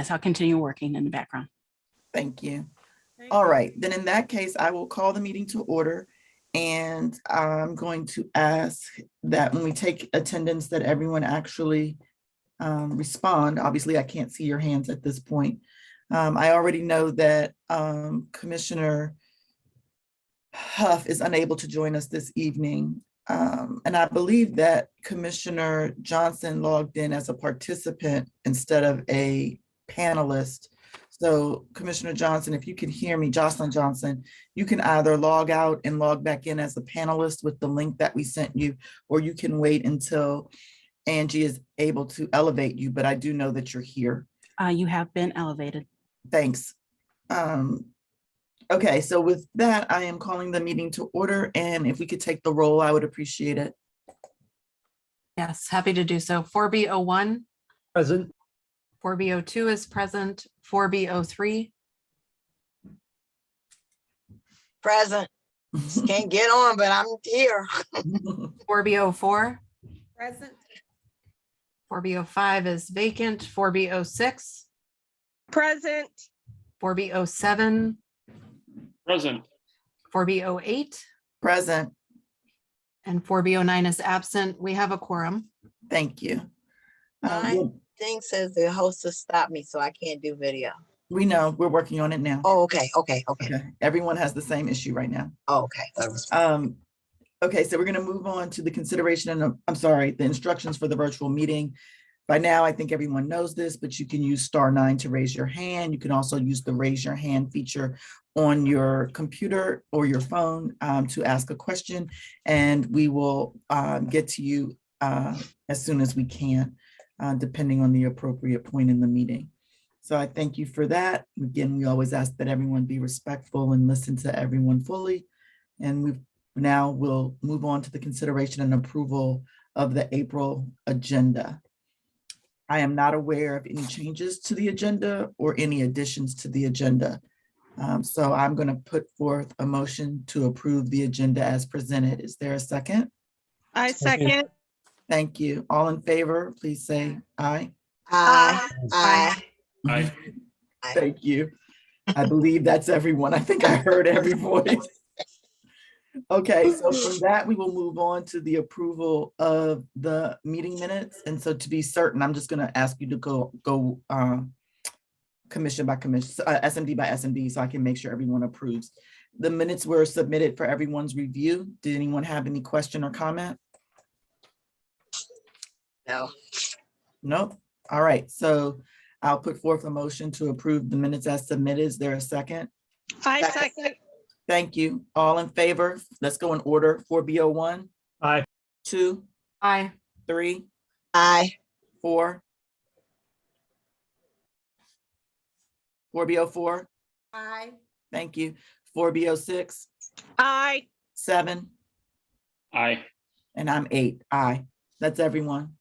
I'll continue working in the background. Thank you. All right, then in that case, I will call the meeting to order. And I'm going to ask that when we take attendance, that everyone actually respond. Obviously, I can't see your hands at this point. I already know that Commissioner Huff is unable to join us this evening. And I believe that Commissioner Johnson logged in as a participant instead of a panelist. So Commissioner Johnson, if you can hear me, Jocelyn Johnson, you can either log out and log back in as a panelist with the link that we sent you, or you can wait until Angie is able to elevate you, but I do know that you're here. You have been elevated. Thanks. Okay, so with that, I am calling the meeting to order, and if we could take the roll, I would appreciate it. Yes, happy to do so. 4B01. Present. 4B02 is present. 4B03. Present. Can't get on, but I'm here. 4B04. Present. 4B05 is vacant. 4B06. Present. 4B07. Present. 4B08. Present. And 4B09 is absent. We have a quorum. Thank you. My thing says the host has stopped me, so I can't do video. We know, we're working on it now. Oh, okay. Okay. Everyone has the same issue right now. Oh, okay. Okay, so we're going to move on to the consideration and the instructions for the virtual meeting. By now, I think everyone knows this, but you can use *9 to raise your hand. You can also use the raise your hand feature on your computer or your phone to ask a question, and we will get to you as soon as we can, depending on the appropriate point in the meeting. So I thank you for that. Again, we always ask that everyone be respectful and listen to everyone fully. And we'll move on to the consideration and approval of the April agenda. I am not aware of any changes to the agenda or any additions to the agenda. So I'm going to put forth a motion to approve the agenda as presented. Is there a second? I second. Thank you. All in favor, please say aye. Aye. Aye. Thank you. I believe that's everyone. I think I heard every voice. Okay, so from that, we will move on to the approval of the meeting minutes. And so to be certain, I'm just going to ask you to go commission by commission, SMD by SMD, so I can make sure everyone approves. The minutes were submitted for everyone's review. Did anyone have any question or comment? No. Nope. All right, so I'll put forth a motion to approve the minutes as submitted. Is there a second? I second. Thank you. All in favor? Let's go in order. 4B01. Aye. 2, Aye. 3, Aye. 4. 4B04. Aye. Thank you. 4B06. Aye. 7. Aye. And I'm 8. Aye. That's everyone.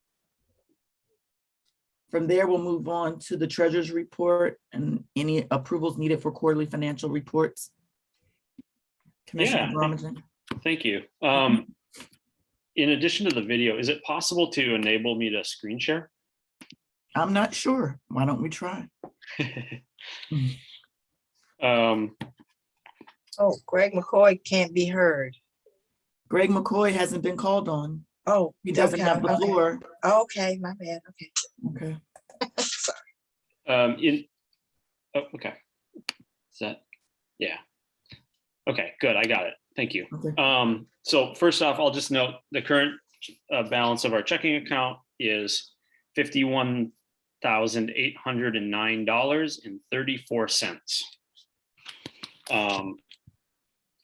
From there, we'll move on to the treasurer's report and any approvals needed for quarterly financial reports. Commissioner Bromington. Thank you. In addition to the video, is it possible to enable me to screen share? I'm not sure. Why don't we try? Um, Oh, Greg McCoy can't be heard. Greg McCoy hasn't been called on. Oh, He doesn't have the floor. Okay, my bad. Okay. Okay. Sorry. Okay. Is that, yeah. Okay, good. I got it. Thank you. Okay. So first off, I'll just note the current balance of our checking account is $51,809.34.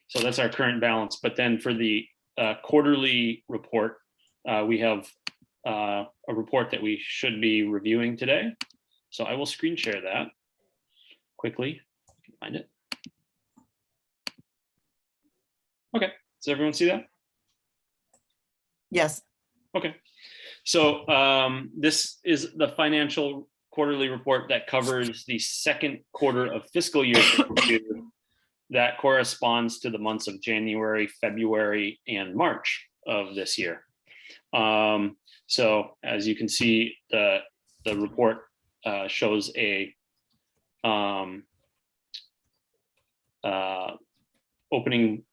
So that's our current balance. But then for the quarterly report, we have a report that we should be reviewing today. So I will screen share that quickly. I can find it. Okay, does everyone see that? Yes. Okay, so this is the financial quarterly report that covers the second quarter of fiscal year 22 that corresponds to the months of January, February, and March of this year. So as you can see, the report shows a opening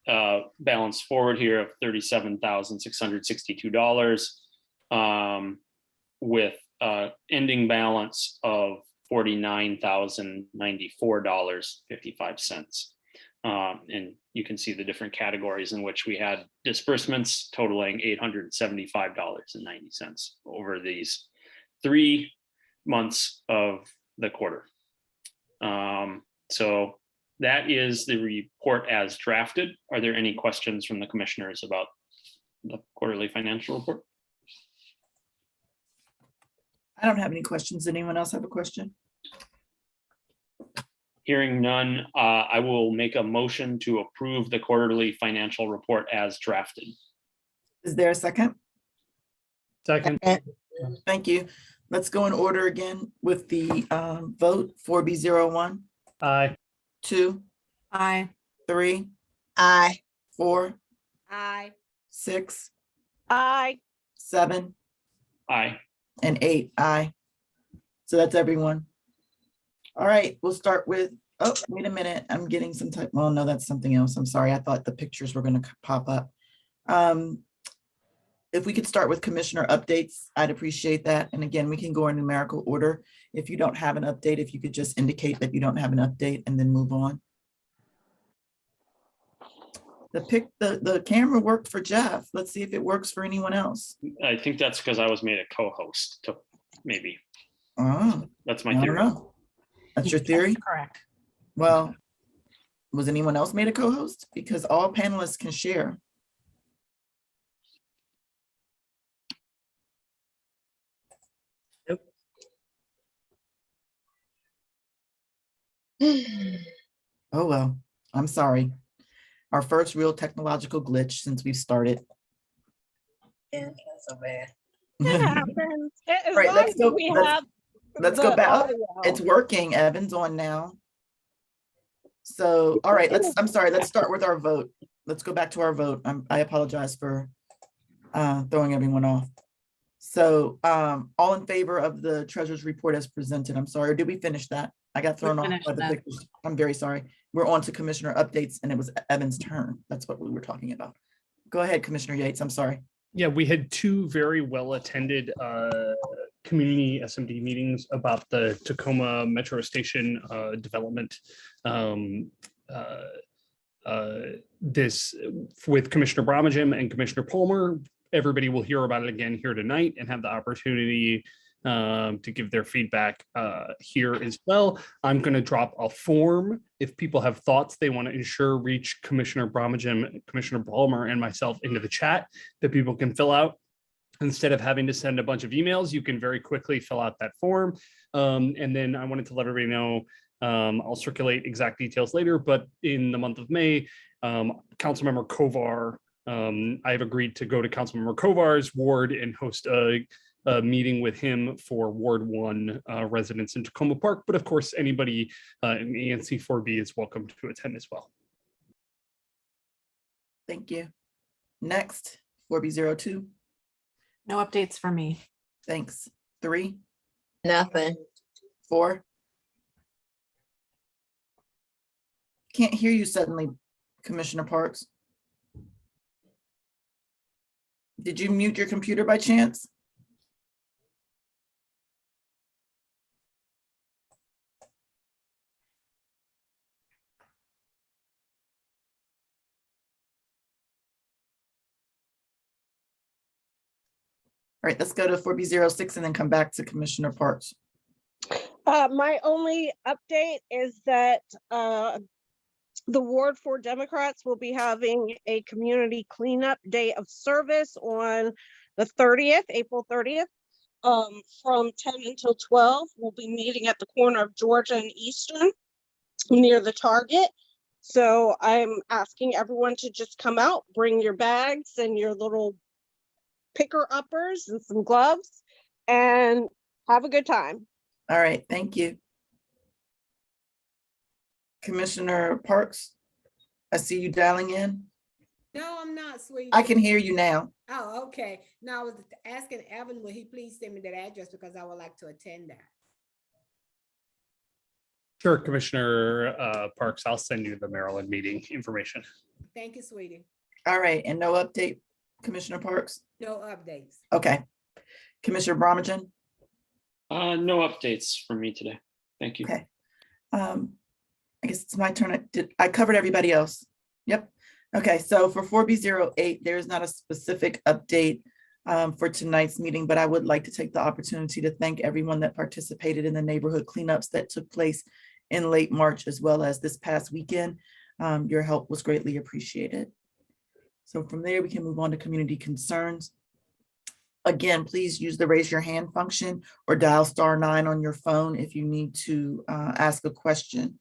balance forward here of $37,662, with ending balance of $49,094.55. And you can see the different categories in which we had disbursements totaling $875.90 over these 3 months of the quarter. So that is the report as drafted. Are there any questions from the commissioners about the quarterly financial report? I don't have any questions. Anyone else have a question? Hearing none, I will make a motion to approve the quarterly financial report as drafted. Is there a second? Second. Thank you. Let's go in order again with the vote. 4B01, Aye. 2, Aye. 3, Aye. 4, Aye. 6, Aye. 7, Aye. and 8. Aye. So that's everyone. All right, we'll start with, oh, wait a minute. I'm getting some type, well, no, that's something else. I'm sorry. I thought the pictures were going to pop up. If we could start with commissioner updates, I'd appreciate that. And again, we can go in numerical order. If you don't have an update, if you could just indicate that you don't have an update and then move on. The camera worked for Jeff. Let's see if it works for anyone else. I think that's because I was made a co-host to maybe. Oh, That's I my don't theory. know. That's your theory? Correct. Well, was anyone else made a co-host? Because all panelists can share. Oh, well, I'm sorry. Our first real technological glitch since we've started. Yeah, that's so bad. It happens. As Right, long let's as go- we let's- have let's go the back. audio. It's working. Evan's on now. So, all right, I'm sorry, let's start with our vote. Let's go back to our vote. I apologize for throwing everyone off. So, all in favor of the treasurer's report as presented? I'm sorry, or did we finish that? I got thrown off finished by the that. pictures. I'm very sorry. We're on to commissioner updates and it was Evan's turn. That's what we were talking about. Go ahead, Commissioner Yates. I'm sorry. Yeah, we had 2 very well attended community SMD meetings about the Tacoma Metro Station development. This with Commissioner Bromagem and Commissioner Palmer. Everybody will hear about it again here tonight and have the opportunity to give their feedback here as well. I'm going to drop a form if people have thoughts they want to ensure reach Commissioner Bromagem, Commissioner Palmer, and myself into the chat that people can fill out. Instead of having to send a bunch of emails, you can very quickly fill out that form. And then I wanted to let everybody know, I'll circulate exact details later, but in the month of May, Councilmember Kovar, I have agreed to go to Councilmember Kovar's ward and host a meeting with him for Ward 1 residents in Tacoma Park. But of course, anybody in the ANC 4B is welcome to attend as well. Thank you. Next, 4B02. No updates for me. Thanks. 3, Nothing. 4. Can't hear you suddenly, Commissioner Parks. Did you mute your computer by chance? All right, let's go to 4B06 and then come back to Commissioner Parks. My only update is that the Ward 4 Democrats will be having a community cleanup day of service on the 30th, April 30th. From 10 until 12, we'll be meeting at the corner of Georgia and Eastern near the Target. So I'm asking everyone to just come out, bring your bags and your little picker uppers and some gloves and have a good time. All right, thank you. Commissioner Parks, I see you dialing in. No, I'm not, sweetie. I can hear you now. Oh, okay. Now I was asking Evan, will he please send me that address because I would like to attend that. Sure, Commissioner Parks, I'll send you the Maryland meeting information. Thank you, sweetie. All right, and no update, Commissioner Parks? No updates. Okay. Commissioner Brommagen? No updates from me today. Thank you. Okay. I guess it's my turn. I covered everybody else? Yep. Okay, so for 4B08, there is not a specific update for tonight's meeting, but I would like to take the opportunity to thank everyone that participated in the neighborhood cleanups that took place in late March, as well as this past weekend. Your help was greatly appreciated. So from there, we can move on to community concerns. Again, please use the raise your hand function or dial *9 on your phone if you need to ask a question.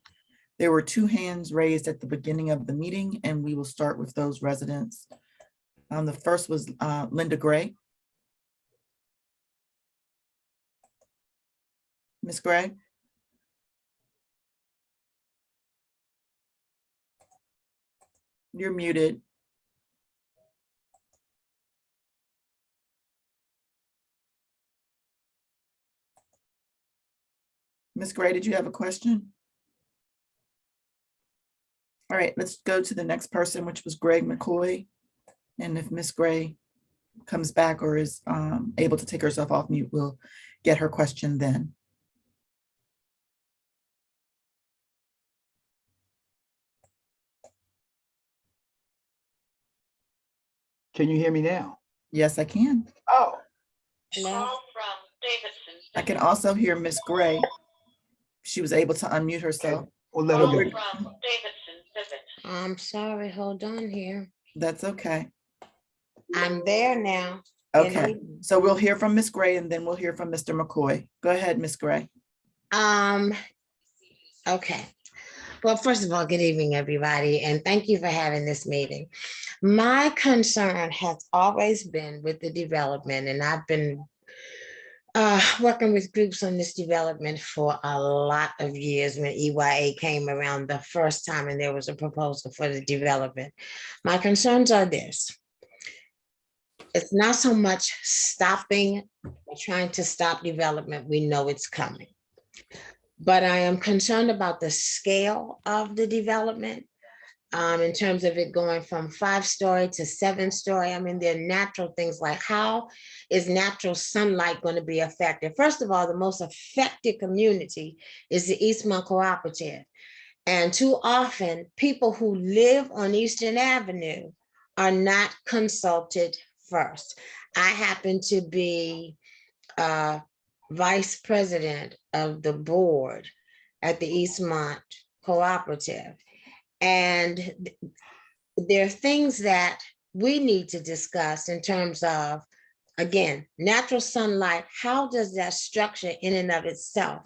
There were 2 hands raised at the beginning of the meeting, and we will start with those residents. The first was Linda Gray. Ms. Gray? You're muted. Ms. Gray, did you have a question? All right, let's go to the next person, which was Greg McCoy. And if Ms. Gray comes back or is able to take herself off mute, we'll get her question then. Can you hear me now? Yes, I can. Oh, I can also hear Ms. Gray. She was able to unmute herself. well, let her go. I'm sorry, hold on here. That's okay. I'm there now. Good Okay, evening. so we'll hear from Ms. Gray and then we'll hear from Mr. McCoy. Go ahead, Ms. Gray. Okay. Well, first of all, good evening, everybody, and thank you for having this meeting. My concern has always been with the development, and I've been working with groups on this development for a lot of years when EYA came around the first time and there was a proposal for the development. My concerns are this. It's not so much stopping or trying to stop development. We know it's coming. But I am concerned about the scale of the development in terms of it going from 5-story to 7-story. I mean, there are natural things like how is natural sunlight going to be affected? First of all, the most affected community is the Eastmont Cooperative. And too often, people who live on Eastern Avenue are not consulted first. I happen to be vice president of the board at the Eastmont Cooperative. And there are things that we need to discuss in terms of, again, natural sunlight. How does that structure in and of itself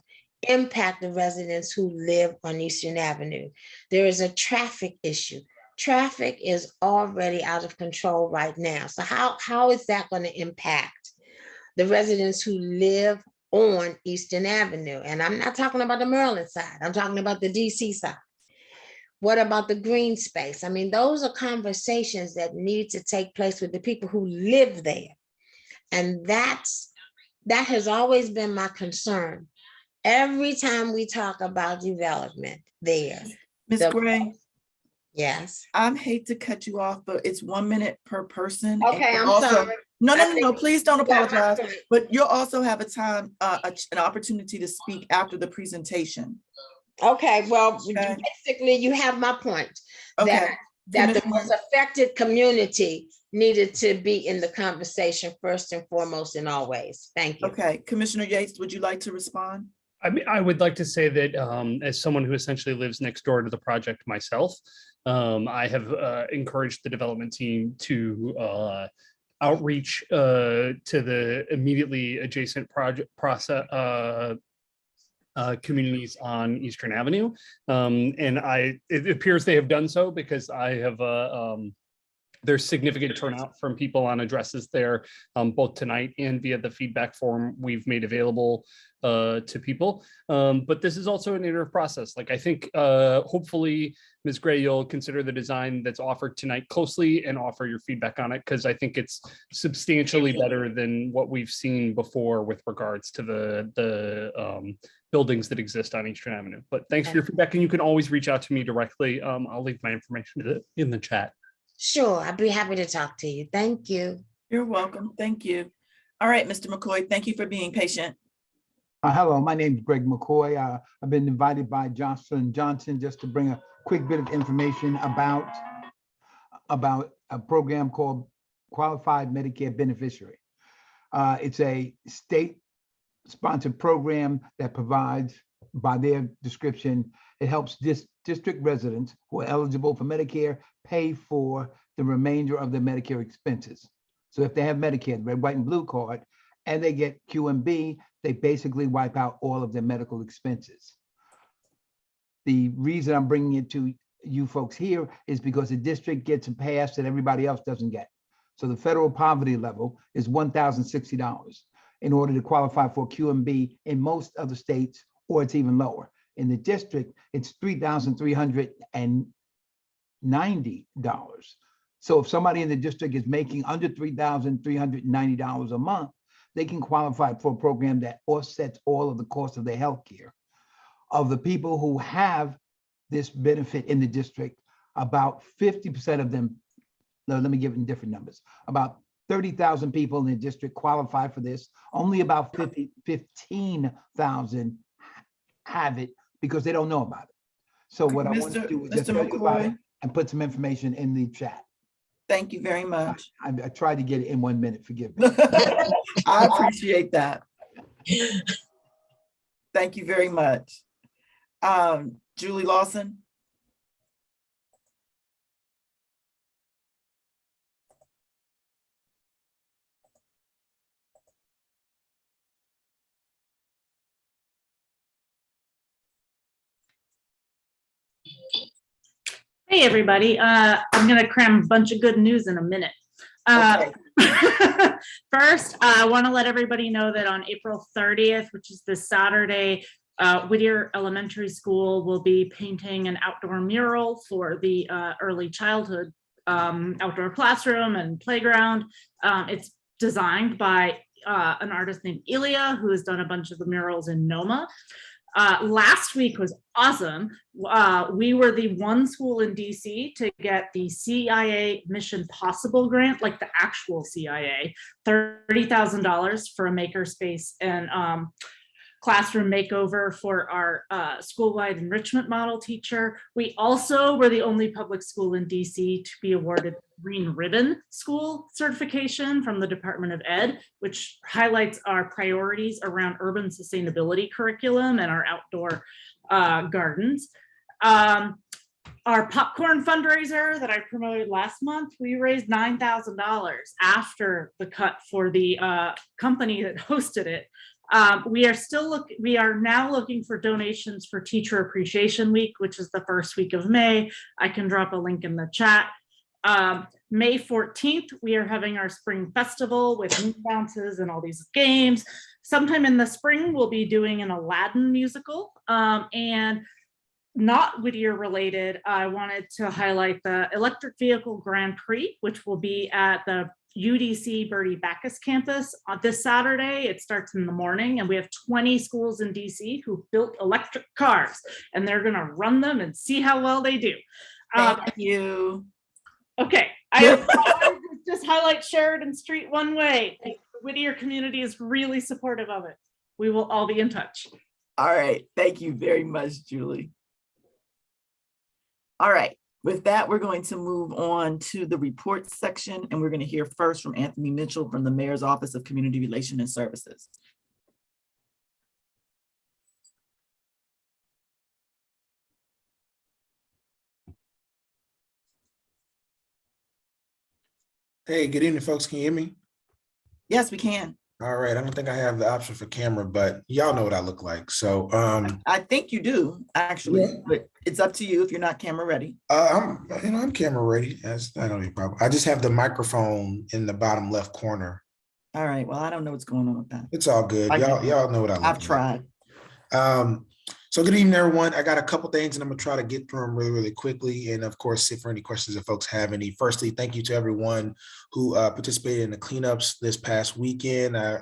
impact the residents who live on Eastern Avenue? There is a traffic issue. Traffic is already out of control right now. So how is that going to impact the residents who live on Eastern Avenue? And I'm not talking about the Maryland side. I'm talking about the DC side. What about the green space? I mean, those are conversations that need to take place with the people who live there. And that has always been my concern. Every time we talk about development there. Ms. Gray, Yes. I hate to cut you off, but it's 1 minute per person. Okay, I'm Also- sorry. No, please don't You got my apologize. point. But you'll also have a time, an opportunity to speak after the presentation. Okay, well, Okay. basically you have my point. Okay. That the Commissioner- most affected community needed to be in the conversation first and foremost in all ways. Thank you. Okay, Commissioner Yates, would you like to respond? I mean, I would like to say that as someone who essentially lives next door to the project myself, I have encouraged the development team to outreach to the immediately adjacent communities on Eastern Avenue. And it appears they have done so because I have there's significant turnout from people on addresses there, both tonight and via the feedback form we've made available to people. But this is also an iterative process. Like I think hopefully, Ms. Gray, you'll consider the design that's offered tonight closely and offer your feedback on it, because I think it's substantially better than what we've seen before with regards to the buildings that exist on Eastern Avenue. But thanks for your feedback, and you can always reach out to me directly. I'll leave my information in the chat. Sure, I'd be happy to talk to you. Thank you. You're welcome. Thank you. All right, Mr. McCoy, thank you for being patient. Hello, my name is Greg McCoy. I've been invited by Johnson Johnson just to bring a quick bit of information about a program called Qualified Medicare Beneficiary. It's a state-sponsored program that provides, by their description, it helps district residents who are eligible for Medicare pay for the remainder of their Medicare expenses. So if they have Medicare, red, white, and blue card, and they get QMB, they basically wipe out all of their medical expenses. The reason I'm bringing it to you folks here is because the district gets a pass that everybody else doesn't get. So the federal poverty level is $1,060 in order to qualify for QMB in most other states, or it's even lower. In the district, it's $3,390. So if somebody in the district is making under $3,390 a month, they can qualify for a program that offsets all of the cost of their health care. Of the people who have this benefit in the district, about 50% of them, no, let me give it in different numbers. About 30,000 people in the district qualify for this. Only about 15,000 have it because they don't know about it. So what I want to do is just tell you about it and put some information in the chat. Thank you very much. I tried to get it in 1 minute, forgive me. I appreciate that. Thank you very much. Julie Lawson. Hey, everybody. I'm going to cram a bunch of good news in a minute. Okay. First, I want to let everybody know that on April 30th, which is this Saturday, Whittier Elementary School will be painting an outdoor mural for the early childhood outdoor classroom and playground. It's designed by an artist named Ilya, who has done a bunch of the murals in Noma. Last week was awesome. We were the one school in DC to get the CIA Mission Possible grant, like the actual CIA, $30,000 for a makerspace and classroom makeover for our school-wide enrichment model teacher. We also were the only public school in DC to be awarded Green Ribbon School certification from the Department of Ed, which highlights our priorities around urban sustainability curriculum and our outdoor gardens. Our popcorn fundraiser that I promoted last month, we raised $9,000 after the cut for the company that hosted it. We are now looking for donations for Teacher Appreciation Week, which is the first week of May. I can drop a link in the chat. May 14th, we are having our spring festival with moon bounces and all these games. Sometime in the spring, we'll be doing an Aladdin musical. And not Whittier related, I wanted to highlight the Electric Vehicle Grand Prix, which will be at the UDC Bertie Backus campus on this Saturday. It starts in the morning, and we have 20 schools in DC who built electric cars, and they're going to run them and see how well they do. Thank you. Okay, I just highlight Sheridan Street one way. The Whittier community is really supportive of it. We will all be in touch. All right. Thank you very much, Julie. All right. With that, we're going to move on to the reports section, and we're going to hear first from Anthony Mitchell from the Mayor's Office of Community Relations and Services. Hey, good evening, folks. Can you hear me? Yes, we can. All right. I don't think I have the option for camera, but y'all know what I look like. So I think you do, actually, yeah. But it's up to you if you're not camera ready. I'm camera ready. That's not only a problem. I just have the microphone in the bottom left corner. All right. Well, I don't know what's going on with that. It's all good. Y'all know what I look like. I've tried. So good evening, everyone. I got a couple things and I'm gonna try to get through them really, really quickly. And of course, if for any questions if folks have any. Firstly, thank you to everyone who participated in the cleanups this past weekend. I,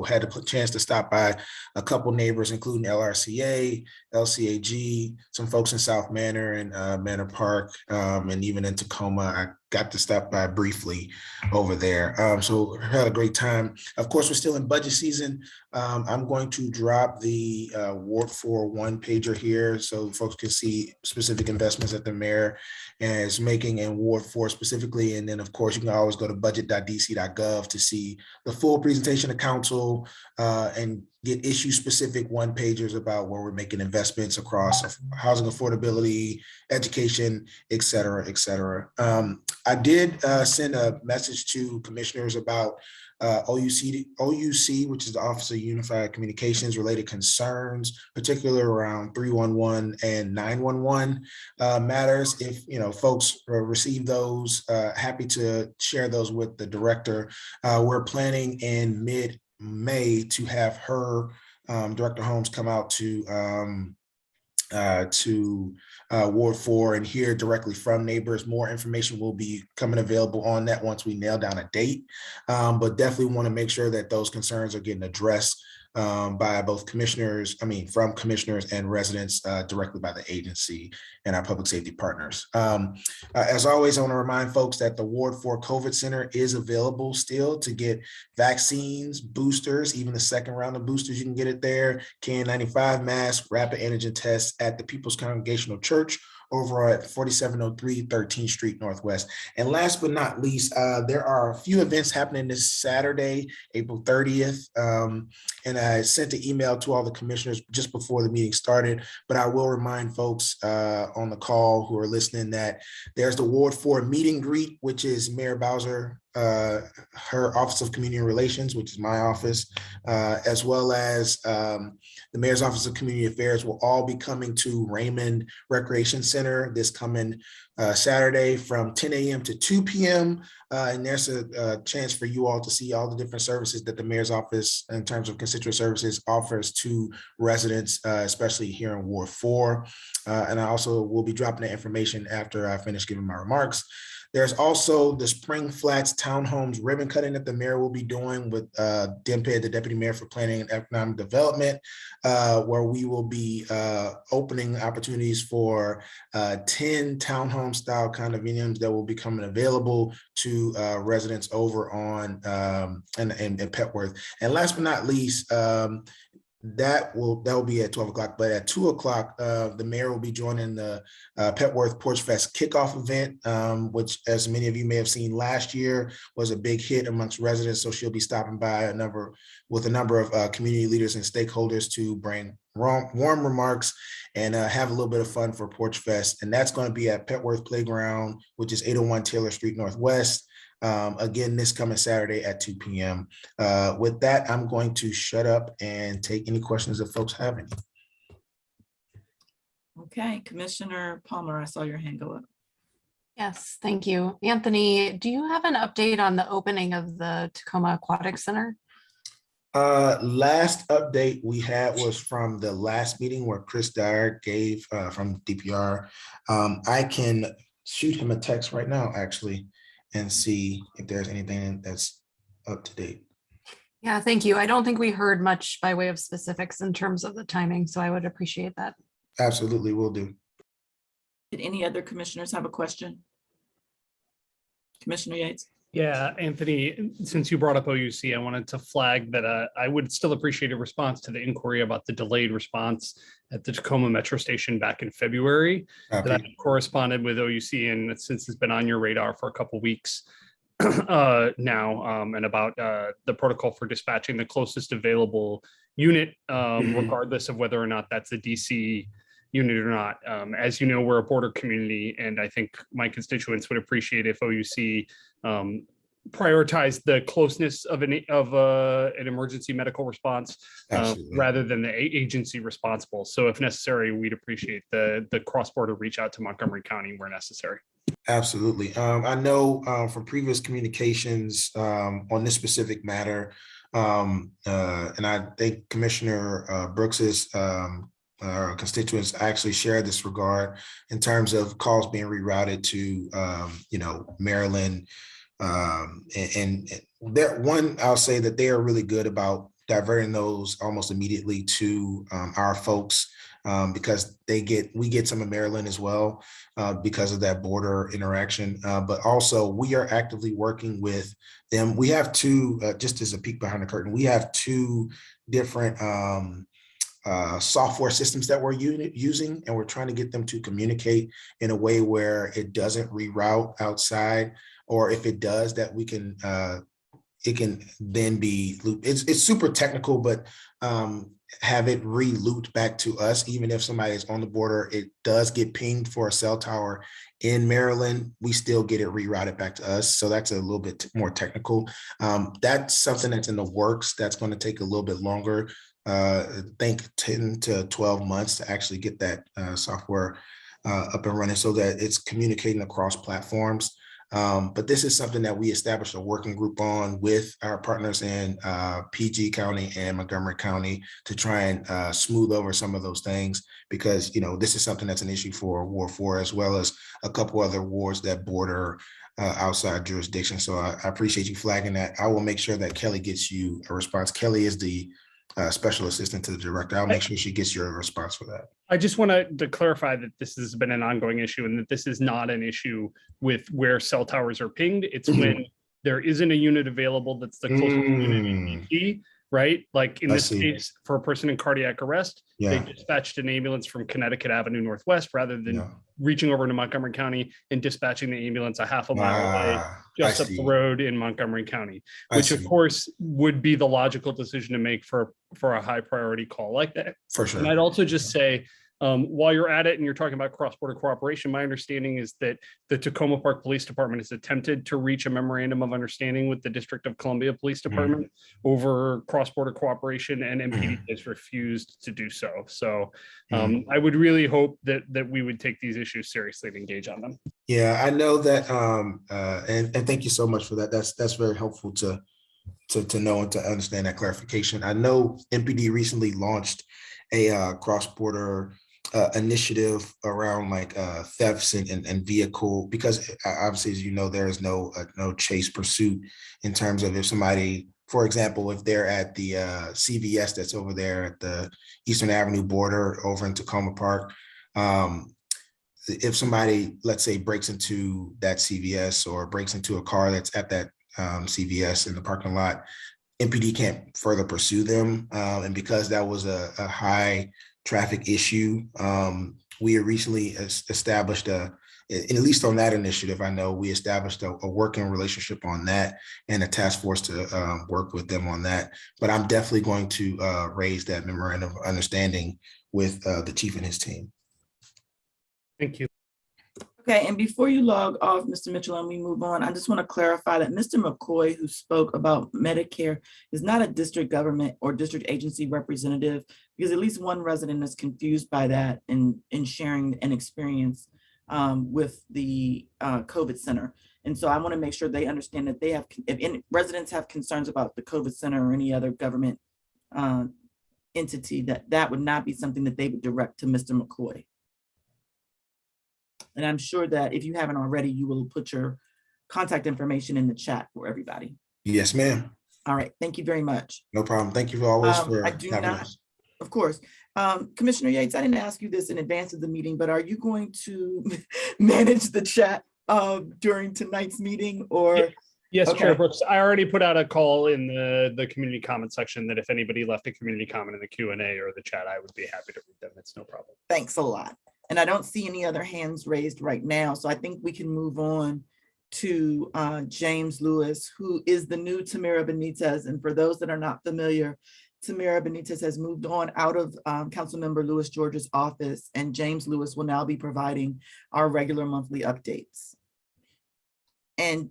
had the chance to stop by a couple neighbors, including LRCA, LCAG, some folks in South Manor and Manor Park, and even in Tacoma. I got to stop by briefly over there. So had a great time. Of course, we're still in budget season. I'm going to drop the Ward 4 one-pager here so folks can see specific investments that the mayor is making in Ward 4 specifically. And then, of course, you can always go to budget.dc.gov to see the full presentation to council and get issue-specific one-pagers about where we're making investments across housing affordability, education, et cetera, et cetera. I did send a message to commissioners about OUC, which is the Office of Unified Communications related concerns, particularly around 311 and 911 matters. If folks receive those, happy to share those with the director. We're planning in mid-May to have her, Director Holmes, come out to Ward 4 and hear directly from neighbors. More information will be coming available on that once we nail down a date, but definitely want to make sure that those concerns are getting addressed by both from commissioners and residents directly by the agency and our public safety partners. As always, I want to remind folks that the Ward 4 COVID Center is available still to get vaccines, boosters, even the second round of boosters. You can get it there. KN95 mask, rapid antigen tests at the People's Congregational Church over at 4703 13th Street Northwest. And last but not least, there are a few events happening this Saturday, April 30th. And I sent an email to all the commissioners just before the meeting started, but I will remind folks on the call who are listening that there's the Ward 4 meet and greet, which is Mayor Bowser, her Office of Community Relations, which is my office, as well as the Mayor's Office of Community Affairs will all be coming to Raymond Recreation Center this coming Saturday from 10 a.m. to 2 p.m. And there's a chance for you all to see all the different services that the Mayor's Office in terms of constituent services offers to residents, especially here in Ward 4. And I also will be dropping the information after I finish giving my remarks. There's also the Spring Flats Townhomes ribbon cutting that the mayor will be doing with Demped, the Deputy Mayor for Planning and Economic Development, where we will be opening opportunities for 10 townhome style condominiums that will be coming available to residents over on in Petworth. And last but not least, that will be at 12 o'clock, but at 2 o'clock, the mayor will be joining the Petworth Porch Fest kickoff event, which, as many of you may have seen last year, was a big hit amongst residents. So she'll be stopping by a number of community leaders and stakeholders to bring warm remarks and have a little bit of fun for Porch Fest. And that's going to be at Petworth Playground, which is 801 Taylor Street Northwest. Again, this coming Saturday at 2 p.m. With that, I'm going to shut up and take any questions if folks have any. Okay, Commissioner Palmer, I saw your hand go up. Yes, thank you. Anthony, do you have an update on the opening of the Tacoma Aquatic Center? Last update we had was from the last meeting where Chris Duggar gave from DPR. I can shoot him a text right now, actually, and see if there's anything that's up to date. Yeah, thank you. I don't think we heard much by way of specifics in terms of the timing, so I would appreciate that. Absolutely, will do. Did any other commissioners have a question? Commissioner Yates? Yeah, Anthony, since you brought up OUC, I wanted to flag that I would still appreciate a response to the inquiry about the delayed response at the Tacoma Metro Station back in February. That I corresponded with OUC, and since it's been on your radar for a couple of weeks now, and about the protocol for dispatching the closest available unit, regardless of whether or not that's a DC unit or not. As you know, we're a border community, and I think my constituents would appreciate if OUC prioritize the closeness of an emergency medical response rather than the agency responsible. So if necessary, we'd appreciate the cross-border reach out to Montgomery County where necessary. Absolutely. I know from previous communications on this specific matter, and I think Commissioner Brooks's our constituents actually share this regard in terms of calls being rerouted to, Maryland. And that one, I'll say that they are really good about diverting those almost immediately to our folks because we get some of Maryland as well because of that border interaction. But also we are actively working with them. We have two, just as a peek behind the curtain, we have two different software systems that we're using, and we're trying to get them to communicate in a way where it doesn't reroute outside, or if it does, that we can it can then be looped. It's super technical, but have it re-looped back to us. Even if somebody is on the border, it does get pinged for a cell tower in Maryland, we still get it rerouted back to us. So that's a little bit more technical. That's something that's in the works. That's going to take a little bit longer. I think 10 to 12 months to actually get that software up and running so that it's communicating across platforms. But this is something that we established a working group on with our partners in PG County and Montgomery County to try and smooth over some of those things, because this is something that's an issue for Ward 4 as well as a couple other wards that border outside jurisdiction. So I appreciate you flagging that. I will make sure that Kelly gets you a response. Kelly is the special assistant to the director. I'll make sure she gets your response for that. I just want to clarify that this has been an ongoing issue and that this is not an issue with where cell towers are pinged. It's when there isn't a unit available that's the closest unit in BP, right? Like in this case, for a person in cardiac arrest, they dispatched an ambulance from Connecticut Avenue Northwest rather than reaching over to Montgomery County and dispatching the ambulance a half a mile away just up the road in Montgomery County, which of course would be the logical decision to make for a high priority call like that. For sure. And I'd also just say, while you're at it and you're talking about cross-border cooperation, my understanding is that the Tacoma Park Police Department has attempted to reach a memorandum of understanding with the District of Columbia Police Department over cross-border cooperation, and MPD has refused to do so. So I would really hope that we would take these issues seriously and engage on them. Yeah, I know that, and thank you so much for that. That's very helpful to know and to understand that clarification. I know MPD recently launched a cross-border initiative around like thefts and vehicle, because obviously, as you know, there is no chase pursuit in terms of if somebody, for example, if they're at the CVS that's over there at the Eastern Avenue border over in Tacoma Park, if somebody, let's say, breaks into that CVS or breaks into a car that's at that CVS in the parking lot, MPD can't further pursue them. And because that was a high traffic issue, we recently established at least on that initiative, I know we established a working relationship on that and a task force to work with them on that. But I'm definitely going to raise that memorandum of understanding with the chief and his team. Thank you. Okay, and before you log off, Mr. Mitchell, and we move on, I just want to clarify that Mr. McCoy, who spoke about Medicare, is not a district government or district agency representative, because at least one resident is confused by that in sharing an experience with the COVID center. And so I want to make sure they understand that they have, if any residents have concerns about the COVID center or any other government entity, that would not be something that they would direct to Mr. McCoy. And I'm sure that if you haven't already, you will put your contact information in the chat for everybody. Yes, ma'am. All right. Thank you very much. No problem. Thank you always for I do having not, us. of course. Commissioner Yates, I didn't ask you this in advance of the meeting, but are you going to manage the chat during tonight's meeting, or? Yes, Okay. Chair Brooks, I already put out a call in the community comment section that if anybody left a community comment in the Q&A or the chat, I would be happy to read them. It's no problem. Thanks a lot. And I don't see any other hands raised right now, so I think we can move on to James Lewis, who is the new Tamara Benitez. And for those that are not familiar, Tamara Benitez has moved on out of Councilmember Louis George's office, and James Lewis will now be providing our regular monthly updates. And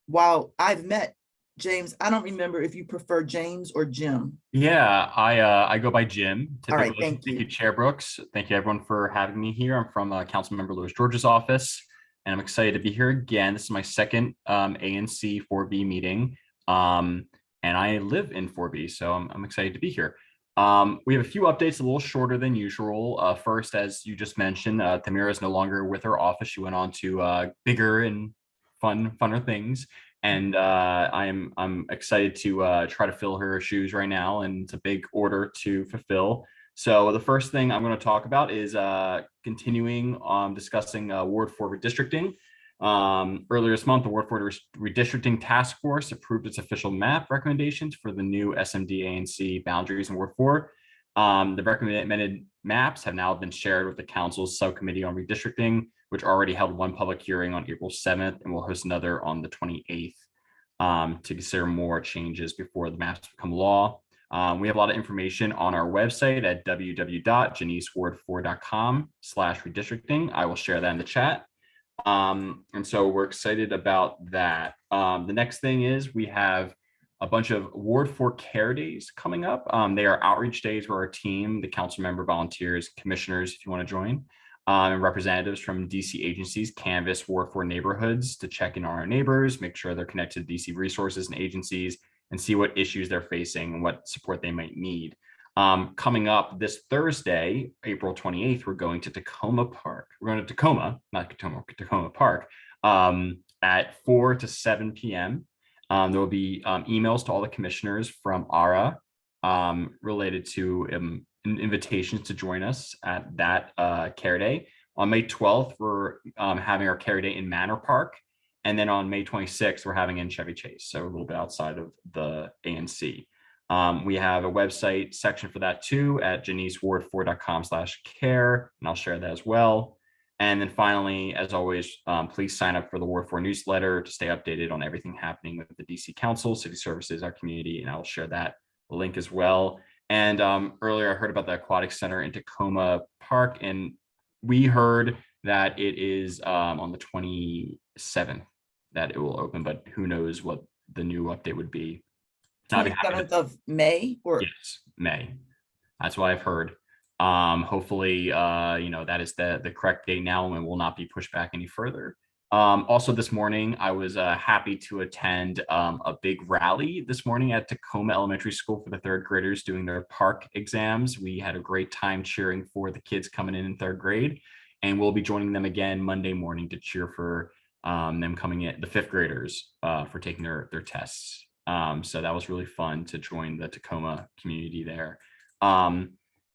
while I've met James, I don't remember if you prefer James or Jim. Yeah, I go by Jim. All right, typically. thank you. Chair Brooks. Thank you everyone for having me here. I'm from Councilmember Louis George's office, and I'm excited to be here again. This is my second ANC 4B meeting, and I live in 4B, so I'm excited to be here. We have a few updates, a little shorter than usual. First, as you just mentioned, Tamira is no longer with her office. She went on to bigger and funner things. And I'm excited to try to fill her shoes right now. And it's a big order to fulfill. So the first thing I'm going to talk about is continuing discussing Ward 4 redistricting. Earlier this month, the Ward 4 Redistricting Task Force approved its official map recommendations for the new Smd Anc Boundaries in Ward 4. The recommended maps have now been shared with the Council's Subcommittee on Redistricting, which already held one public hearing on April 7th and will host another on the 28th to consider more changes before the maps become law. We have a lot of information on our website at www.janiceward4.com/redistricting. I will share that in the chat. And so we're excited about that. The next thing is we have a bunch of Ward 4 Care Days coming up. They are outreach days where our team, the council member, volunteers, commissioners, if you want to join, and representatives from DC agencies canvass Ward 4 neighborhoods to check in on our neighbors, make sure they're connected to DC resources and agencies, and see what issues they're facing and what support they might need. Coming up this Thursday, April 28th, we're going to Tacoma Park. We're going to Tacoma, not Tacoma Park, at 4 to 7 p.m. There will be emails to all the commissioners from ARA related to invitations to join us at that Care Day. On May 12th, we're having our Care Day in Manor Park. And then on May 26th, we're having in Chevy Chase, so a little bit outside of the ANC. We have a website section for that too at janiceward4.com/care, and I'll share that as well. And then finally, as always, please sign up for the Ward 4 newsletter to stay updated on everything happening with the DC Council, City Services, our community, and I'll share that link as well. And earlier I heard about the Aquatic Center in Tacoma Park, and we heard that it is on the 27th that it will open, but who knows what the new update would be. 27th of May or yes, May. That's what I've heard. Hopefully, that is the correct date now and will not be pushed back any further. Also this morning, I was happy to attend a big rally this morning at Tacoma Elementary School for the third graders doing their park exams. We had a great time cheering for the kids coming in third grade, and we'll be joining them again Monday morning to cheer for them coming in, the fifth graders for taking their tests. So that was really fun to join the Tacoma community there.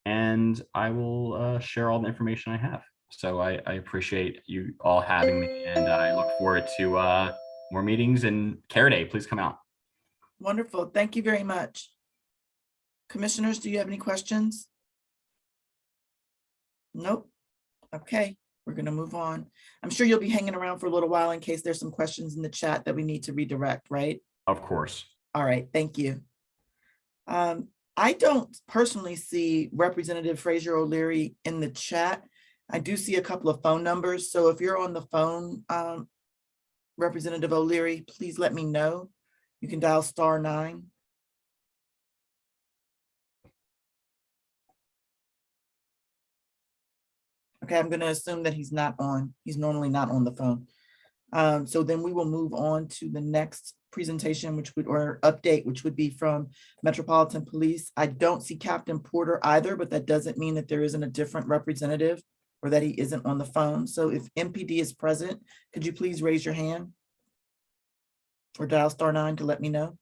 And I will share all the information I have. So I appreciate you all having me, and I look forward to more meetings and Care Day. Please come out. Wonderful. Thank you very much. Commissioners, do you have any questions? Nope. Okay, we're going to move on. I'm sure you'll be hanging around for a little while in case there's some questions in the chat that we need to redirect, right? Of course. All right, thank you. I don't personally see Representative Fraser O'Leary in the chat. I do see a couple of phone numbers. So if you're on the phone, Representative O'Leary, please let me know. You can dial *9. Okay, I'm going to assume that he's not on. He's normally not on the phone. So then we will move on to the next presentation, or update, which would be from Metropolitan Police. I don't see Captain Porter either, but that doesn't mean that there isn't a different representative or that he isn't on the phone. So if MPD is present, could you please raise your hand or dial *9 to let me know?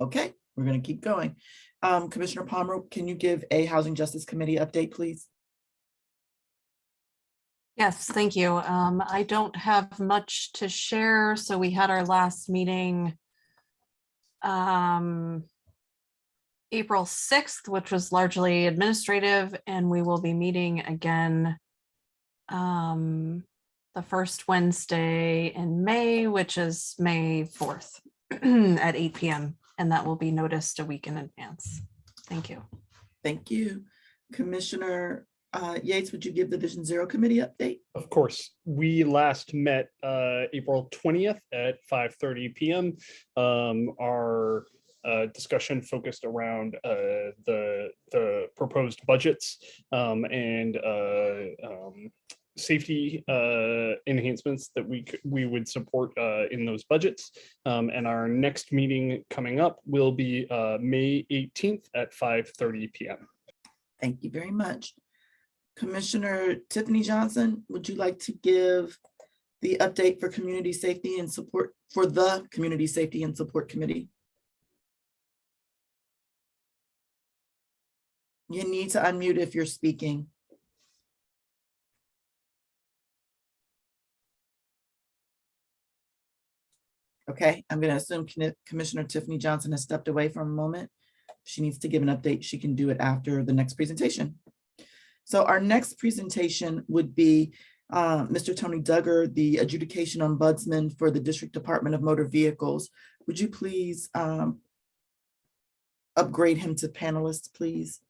Okay, we're going to keep going. Commissioner Palmer, can you give a Housing Justice Committee update, please? Yes, thank you. I don't have much to share. So we had our last meeting April 6th, which was largely administrative, and we will be meeting again the first Wednesday in May, which is May 4th at 8 p.m. And that will be noticed a week in advance. Thank you. Thank you. Commissioner Yates, would you give the Vision Zero Committee update? Of course. We last met April 20th at 5:30 p.m. Our discussion focused around the proposed budgets and safety enhancements that we would support in those budgets. And our next meeting coming up will be May 18th at 5:30 p.m. Thank you very much. Commissioner Tiffany Johnson, would you like to give the update for community safety and support for the Community Safety and Support Committee? You need to unmute if you're speaking. Okay, I'm going to assume Commissioner Tiffany Johnson has stepped away for a moment. If she needs to give an update, she can do it after the next presentation. So our next presentation would be Mr. Tony Duggar, the Adjudication Ombudsman for the District Department of Motor Vehicles. Would you please upgrade him to panelist, please?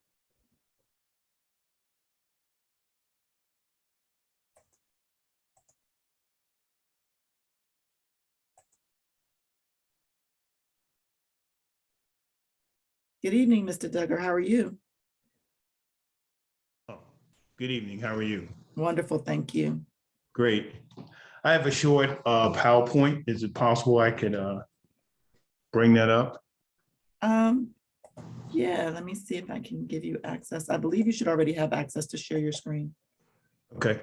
Good evening, Mr. Duggar. How are you? Oh, good evening. How are you? Wonderful, thank you. Great. I have a short PowerPoint. Is it possible I could bring that up? Yeah, let me see if I can give you access. I believe you should already have access to share your screen. Okay.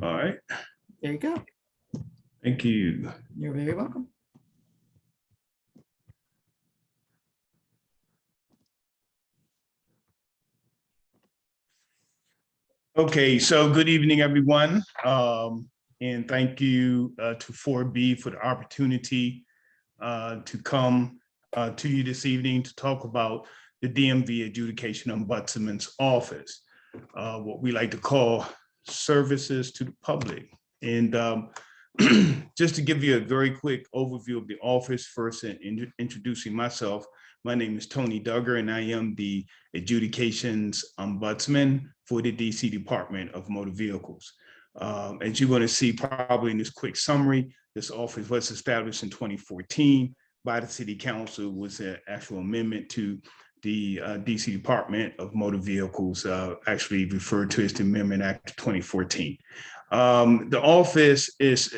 All right. There you go. Thank you. You're very welcome. Okay, so good evening, everyone. And thank you to 4B for the opportunity to come to you this evening to talk about the DMV Adjudication Ombudsman's Office, what we like to call services to the public. And just to give you a very quick overview of the office first and introducing myself, my name is Tony Duggar and I am the Adjudications Ombudsman for the DC Department of Motor Vehicles. As you're going to see probably in this quick summary, this office was established in 2014 by the City Council, was an actual amendment to the DC Department of Motor Vehicles, actually referred to as the Amendment Act of 2014. The office is,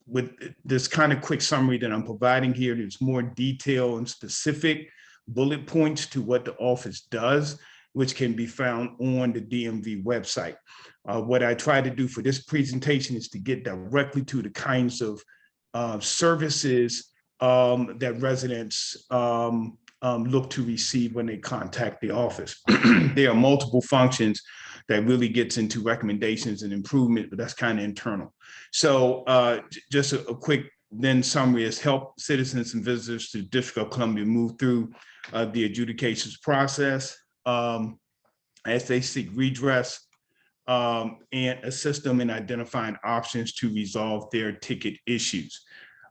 with this kind of quick summary that I'm providing here, there's more detail and specific bullet points to what the office does, which can be found on the DMV website. What I try to do for this presentation is to get directly to the kinds of services that residents look to receive when they contact the office. There are multiple functions that really gets into recommendations and improvement, but that's kind of internal. So just a quick then summary is help citizens and visitors to the District of Columbia move through the adjudications process as they seek redress and assist them in identifying options to resolve their ticket issues.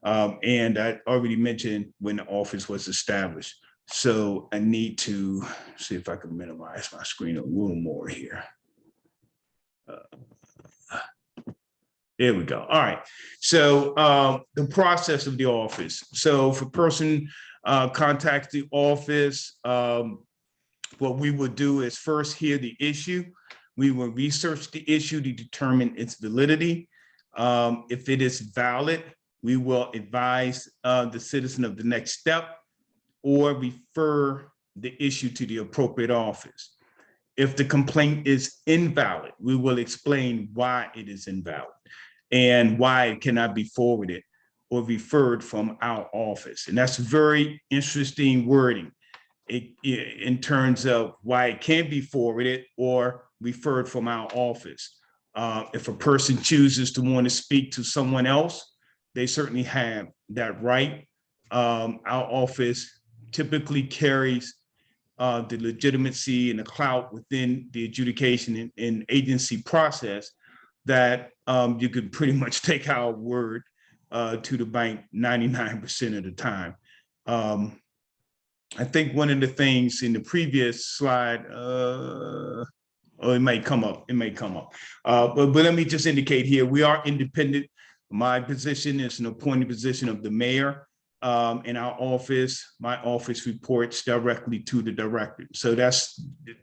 And I already mentioned when the office was established. So I need to see if I can minimize my screen a little more here. There we go. All right. So the process of the office. So if a person contacts the office, what we will do is first hear the issue. We will research the issue to determine its validity. If it is valid, we will advise the citizen of the next step or refer the issue to the appropriate office. If the complaint is invalid, we will explain why it is invalid and why it cannot be forwarded or referred from our office. And that's very interesting wording in terms of why it can't be forwarded or referred from our office. If a person chooses to want to speak to someone else, they certainly have that right. Our office typically carries the legitimacy and the clout within the adjudication and agency process that you could pretty much take our word to the bank 99% of the time. I think one of the things in the previous slide, Or it may come up, but let me just indicate here, we are independent. My position is an appointed position of the mayor. In our office, my office reports directly to the director. So that's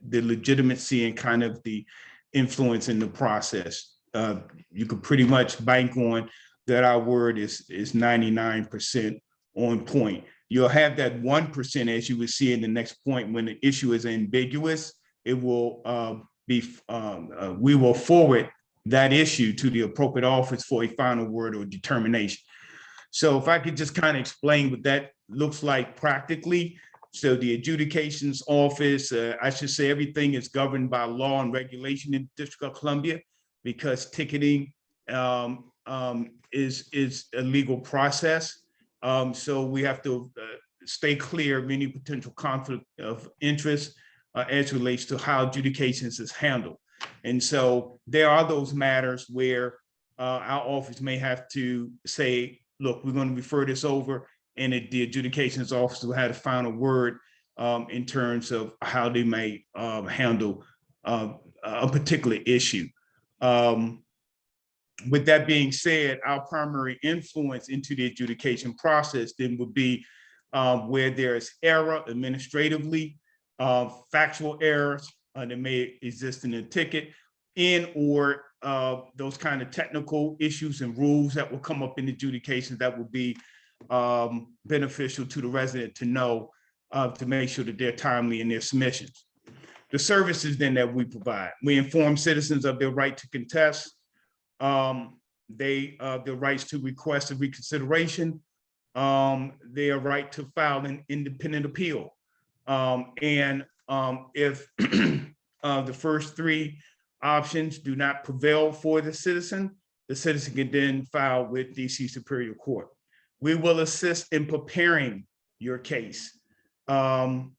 the legitimacy and kind of the influence in the process. You could pretty much bank on that our word is 99% on point. You'll have that 1%, as you will see in the next point, when the issue is ambiguous, it will we will forward that issue to the appropriate office for a final word or determination. So if I could just kind of explain what that looks like practically. So the adjudications office, I should say everything is governed by law and regulation in the District of Columbia, because ticketing is a legal process. So we have to stay clear of any potential conflict of interest as relates to how adjudications is handled. And so there are those matters where our office may have to say, look, we're going to refer this over, and the adjudications office will have a final word in terms of how they may handle a particular issue. With that being said, our primary influence into the adjudication process then would be where there is error administratively, factual errors that may exist in the ticket, or those kind of technical issues and rules that will come up in adjudication that will be beneficial to the resident to know, to make sure that they're timely in their submissions. The services then that we provide, we inform citizens of their right to contest, their rights to request a reconsideration, their right to file an independent appeal. If the first three options do not prevail for the citizen can then file with DC Superior Court. We will assist in preparing your case. The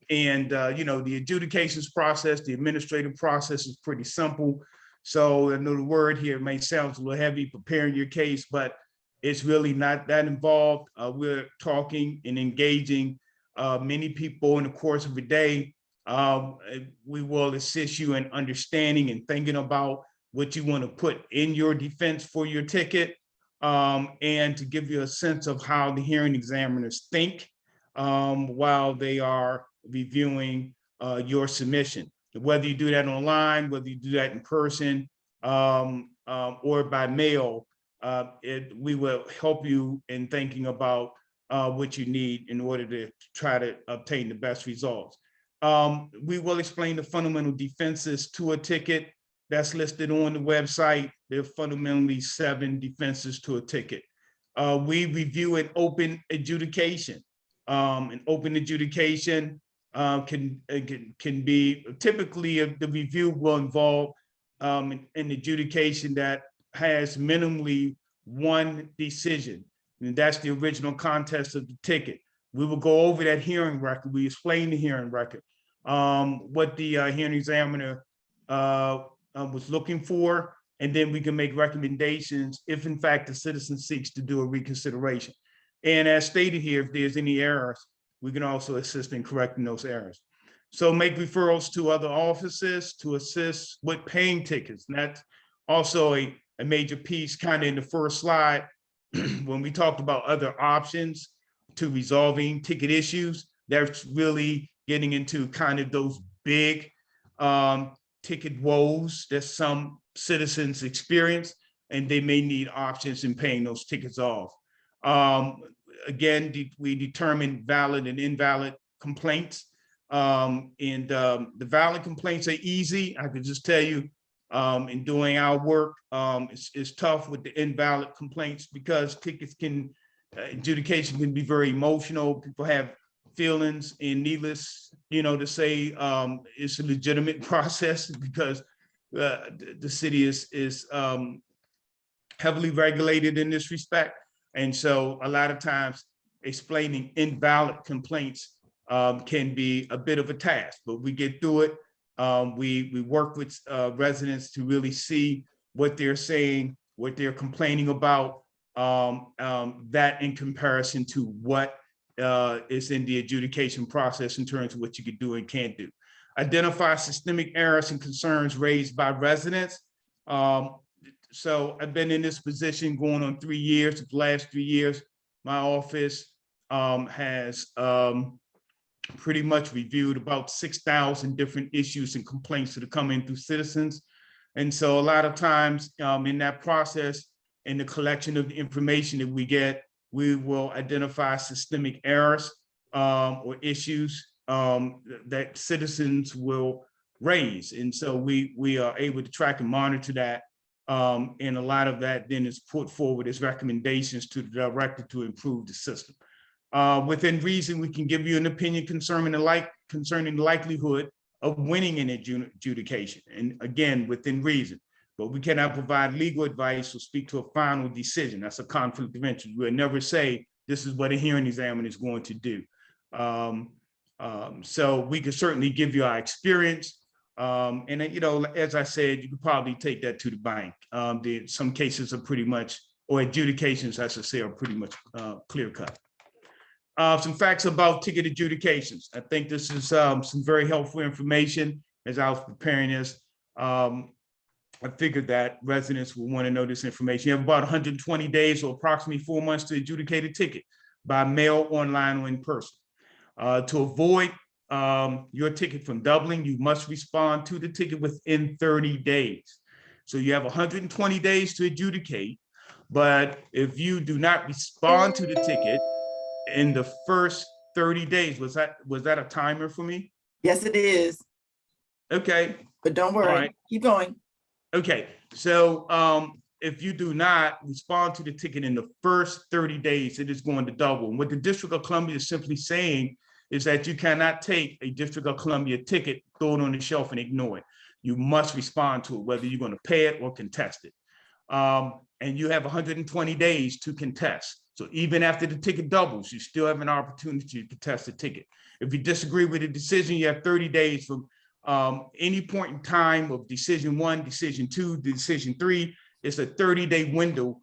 adjudications process, the administrative process is pretty simple. So I know the word here may sound a little heavy, preparing your case, but it's really not that involved. We're talking and engaging many people in the course of a day. We will assist you in understanding and thinking about what you want to put in your defense for your ticket, and to give you a sense of how the hearing examiners think while they are reviewing your submission. Whether you do that online, whether you do that in person, or by mail, we will help you in thinking about what you need in order to try to obtain the best results. We will explain the fundamental defenses to a ticket that's listed on the website. There are fundamentally 7 defenses to a ticket. We review an open adjudication. An open adjudication can be typically the review will involve an adjudication that has minimally 1 decision, and that's the original contest of the ticket. We will go over that hearing record. We explain the hearing record, what the hearing examiner was looking for, and then we can make recommendations if in fact the citizen seeks to do a reconsideration. And as stated here, if there's any errors, we can also assist in correcting those errors. So make referrals to other offices to assist with paying tickets. And that's also a major piece kind of in the first slide when we talked about other options to resolving ticket issues. That's really getting into kind of those big ticket woes that some citizens experience, and they may need options in paying those tickets off. Again, we determine valid and invalid complaints. The valid complaints are easy. I could just tell you, in doing our work, it's tough with the invalid complaints because adjudication can be very emotional. People have feelings, and needless, to say, it's a legitimate process because the city is heavily regulated in this respect. And so a lot of times explaining invalid complaints can be a bit of a task, but we get through it. We work with residents to really see what they're saying, what they're complaining about, that in comparison to what is in the adjudication process in terms of what you can do and can't do. identify systemic errors and concerns raised by residents. So I've been in this position going on 3 years. The last 3 years, my office has pretty much reviewed about 6,000 different issues and complaints that are coming through citizens. And so a lot of times in that process, in the collection of the information that we get, we will identify systemic errors or issues that citizens will raise. And so we are able to track and monitor that. And a lot of that then is put forward as recommendations to the director to improve the system. Within reason, we can give you an opinion concerning the likelihood of winning an adjudication. And again, within reason, but we cannot provide legal advice or speak to a final decision. That's a conflict of interest. We'll never say this is what a hearing examiner is going to do. So we can certainly give you our experience. And as I said, you could probably take that to the bank. Some cases are pretty much, or adjudications, as I say, are pretty much clear cut. Some facts about ticket adjudications. I think this is some very helpful information as I was preparing this. I figured that residents will want to know this information. You have about 120 days or approximately 4 months to adjudicate a ticket by mail, online, or in person. To avoid your ticket from doubling, you must respond to the ticket within 30 days. So you have 120 days to adjudicate, but if you do not respond to the ticket in the first 30 days, was that a timer for me? Yes, it is. Okay. But don't worry, All right. Keep going. Okay, so if you do not respond to the ticket in the first 30 days, it is going to double. And what the District of Columbia is simply saying is that you cannot take a District of Columbia ticket, throw it on the shelf and ignore it. You must respond to it, whether you're going to pay it or contest it. And you have 120 days to contest. So even after the ticket doubles, you still have an opportunity to contest the ticket. If you disagree with the decision, you have 30 days from any point in time of decision 1, decision 2, decision 3. It's a 30-day window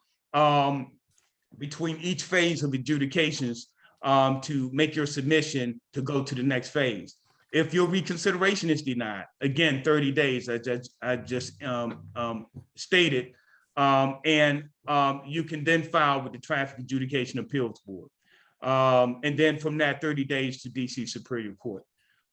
between each phase of adjudications to make your submission to go to the next phase. If your reconsideration is denied, again, 30 days, I just stated, and you can then file with the Traffic Adjudication Appeals Board. And then from that, 30 days to DC Superior Court.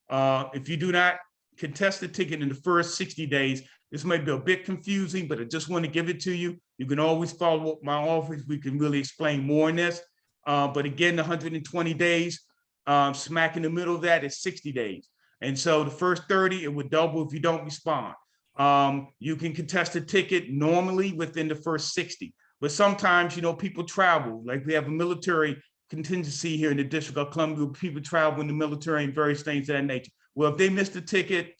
If you do not contest the ticket in the first 60 days, this might be a bit confusing, but I just want to give it to you. You can always follow up my office. We can really explain more in this. But again, the 120 days, smack in the middle of that is 60 days. And so the first 30, it would double if you don't respond. You can contest a ticket normally within the first 60, but sometimes, people travel, like we have a military contingency here in the District of Columbia, people travel in the military and various things of that nature. Well, if they miss the ticket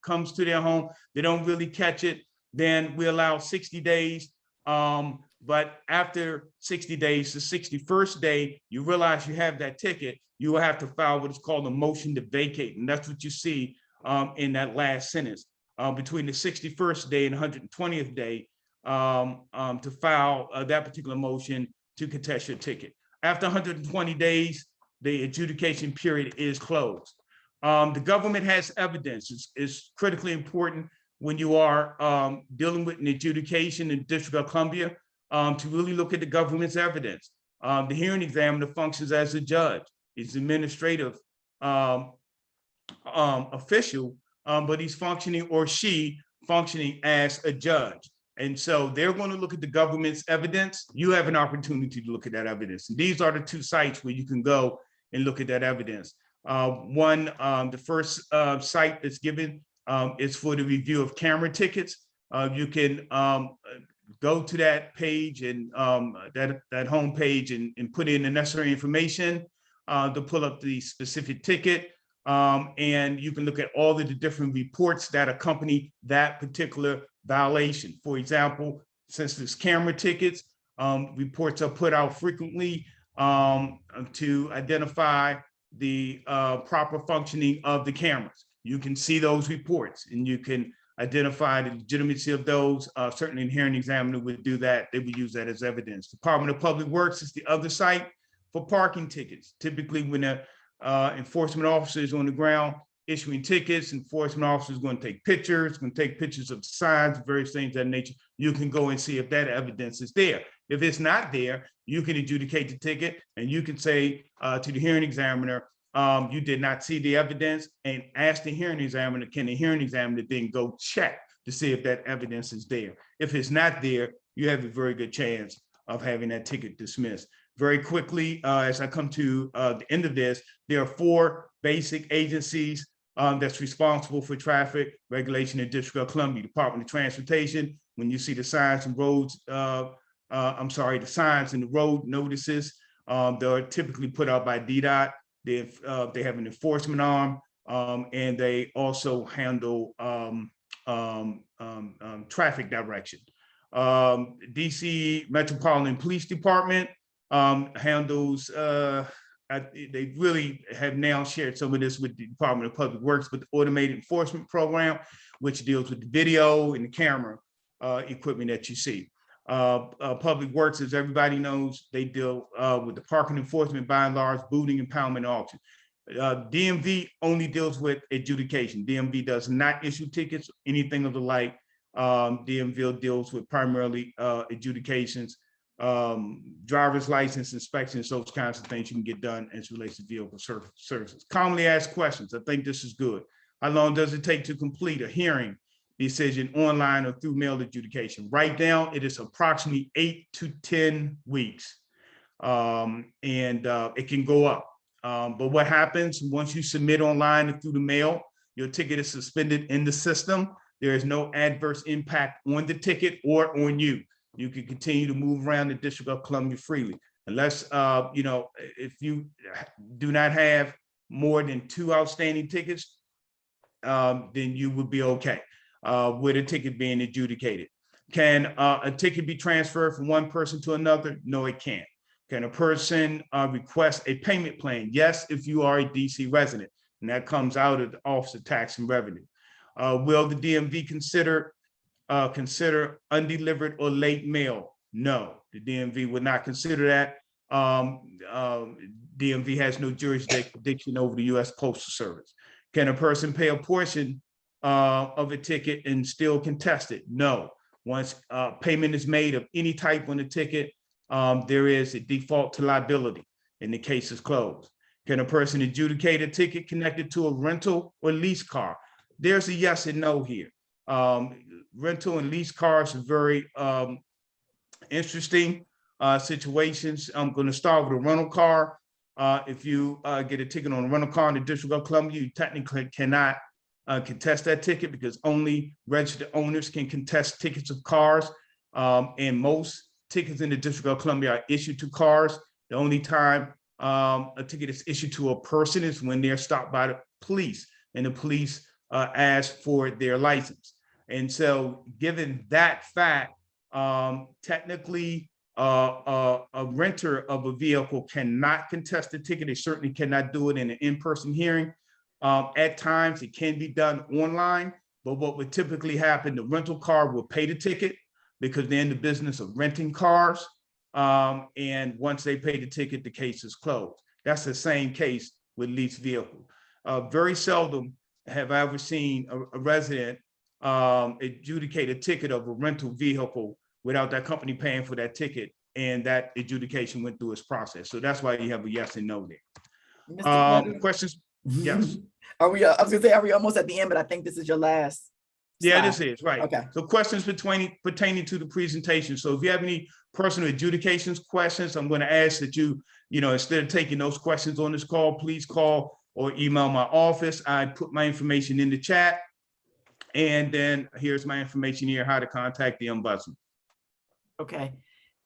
comes to their home, they don't really catch it, then we allow 60 days. But after 60 days, the 61st day, you realize you have that ticket, you will have to file what is called a motion to vacate. And that's what you see in that last sentence. Between the 61st day and 120th day to file that particular motion to contest your ticket. After 120 days, the adjudication period is closed. The government has evidence. It's critically important when you are dealing with an adjudication in the District of Columbia to really look at the government's evidence. The hearing examiner functions as a judge. He's an administrative official, but he's functioning, or she functioning, as a judge. And so they're going to look at the government's evidence. You have an opportunity to look at that evidence. And these are the 2 sites where you can go and look at that evidence. One, the first site that's given is for the review of camera tickets. You can go to that page and that home page and put in the necessary information to pull up the specific ticket. And you can look at all of the different reports that accompany that particular violation. For example, since there's camera tickets, reports are put out frequently to identify the proper functioning of the cameras. You can see those reports and you can identify the legitimacy of those. Certainly an hearing examiner would do that. They would use that as evidence. Department of Public Works is the other site for parking tickets. Typically when a enforcement officer is on the ground issuing tickets. Enforcement officers going to take pictures, going to take pictures of signs, various things of that nature. You can go and see if that evidence is there. If it's not there, you can adjudicate the ticket, and you can say to the hearing examiner, you did not see the evidence, and ask the hearing examiner, can the hearing examiner then go check to see if that evidence is there? If it's not there, you have a very good chance of having that ticket dismissed. Very quickly, as I come to the end of this, there are 4 basic agencies that's responsible for traffic regulation in District of Columbia: Department of Transportation. When you see the signs and roads, the signs and the road notices, they're typically put out by DDOT. They have an enforcement arm, and they also handle traffic direction. DC Metropolitan Police Department handles, they really have now shared some of this with the Department of Public Works, with the automated enforcement program, which deals with the video and the camera equipment that you see. Public Works, as everybody knows, they deal with the parking enforcement by and large, booting, impoundment, and auction. DMV only deals with adjudication. DMV does not issue tickets, anything of the like. DMV deals with primarily adjudications, driver's license inspections, those kinds of things you can get done as it relates to vehicle services. Commonly asked questions. I think this is good. How long does it take to complete a hearing decision online or through mail adjudication? Right now, it is approximately 8 to 10 weeks, and it can go up. But what happens once you submit online or through the mail, your ticket is suspended in the system. There is no adverse impact on the ticket or on you. You can continue to move around the District of Columbia freely, unless, if you do not have more than 2 outstanding tickets, then you would be okay with a ticket being adjudicated. Can a ticket be transferred from one person to another? No, it can't. Can a person request a payment plan? Yes, if you are a DC resident, and that comes out of the Office of Tax and Revenue. Will the DMV consider undelivered or late mail? No, the DMV would not consider that. DMV has no jurisdiction over the U.S. Postal Service. Can a person pay a portion of a ticket and still contest it? No. Once payment is made of any type on the ticket, there is a default to liability and the case is closed. Can a person adjudicate a ticket connected to a rental or lease car? There's a yes and no here. Rental and lease cars are very interesting situations. I'm going to start with a rental car. If you get a ticket on a rental car in the District of Columbia, you technically cannot contest that ticket because only registered owners can contest tickets of cars. And most tickets in the District of Columbia are issued to cars. The only time a ticket is issued to a person is when they're stopped by the police and the police ask for their license. And so given that fact, technically a renter of a vehicle cannot contest the ticket. They certainly cannot do it in an in-person hearing. At times it can be done online, but what would typically happen, the rental car will pay the ticket because they're in the business of renting cars. And once they pay the ticket, the case is closed. That's the same case with leased vehicle. Very seldom have I ever seen a resident adjudicate a ticket of a rental vehicle without that company paying for that ticket, and that adjudication went through its process. So that's why you have a yes and no there. Questions? Yes. I was gonna say, are we almost at the end, but I think this is your last. Yeah, slide. this is right. Okay. So questions pertaining to the presentation. So if you have any personal adjudications questions, I'm going to ask that you, instead of taking those questions on this call, please call or email my office. I put my information in the chat. And then here's my information here, how to contact the Ombudsman. Okay.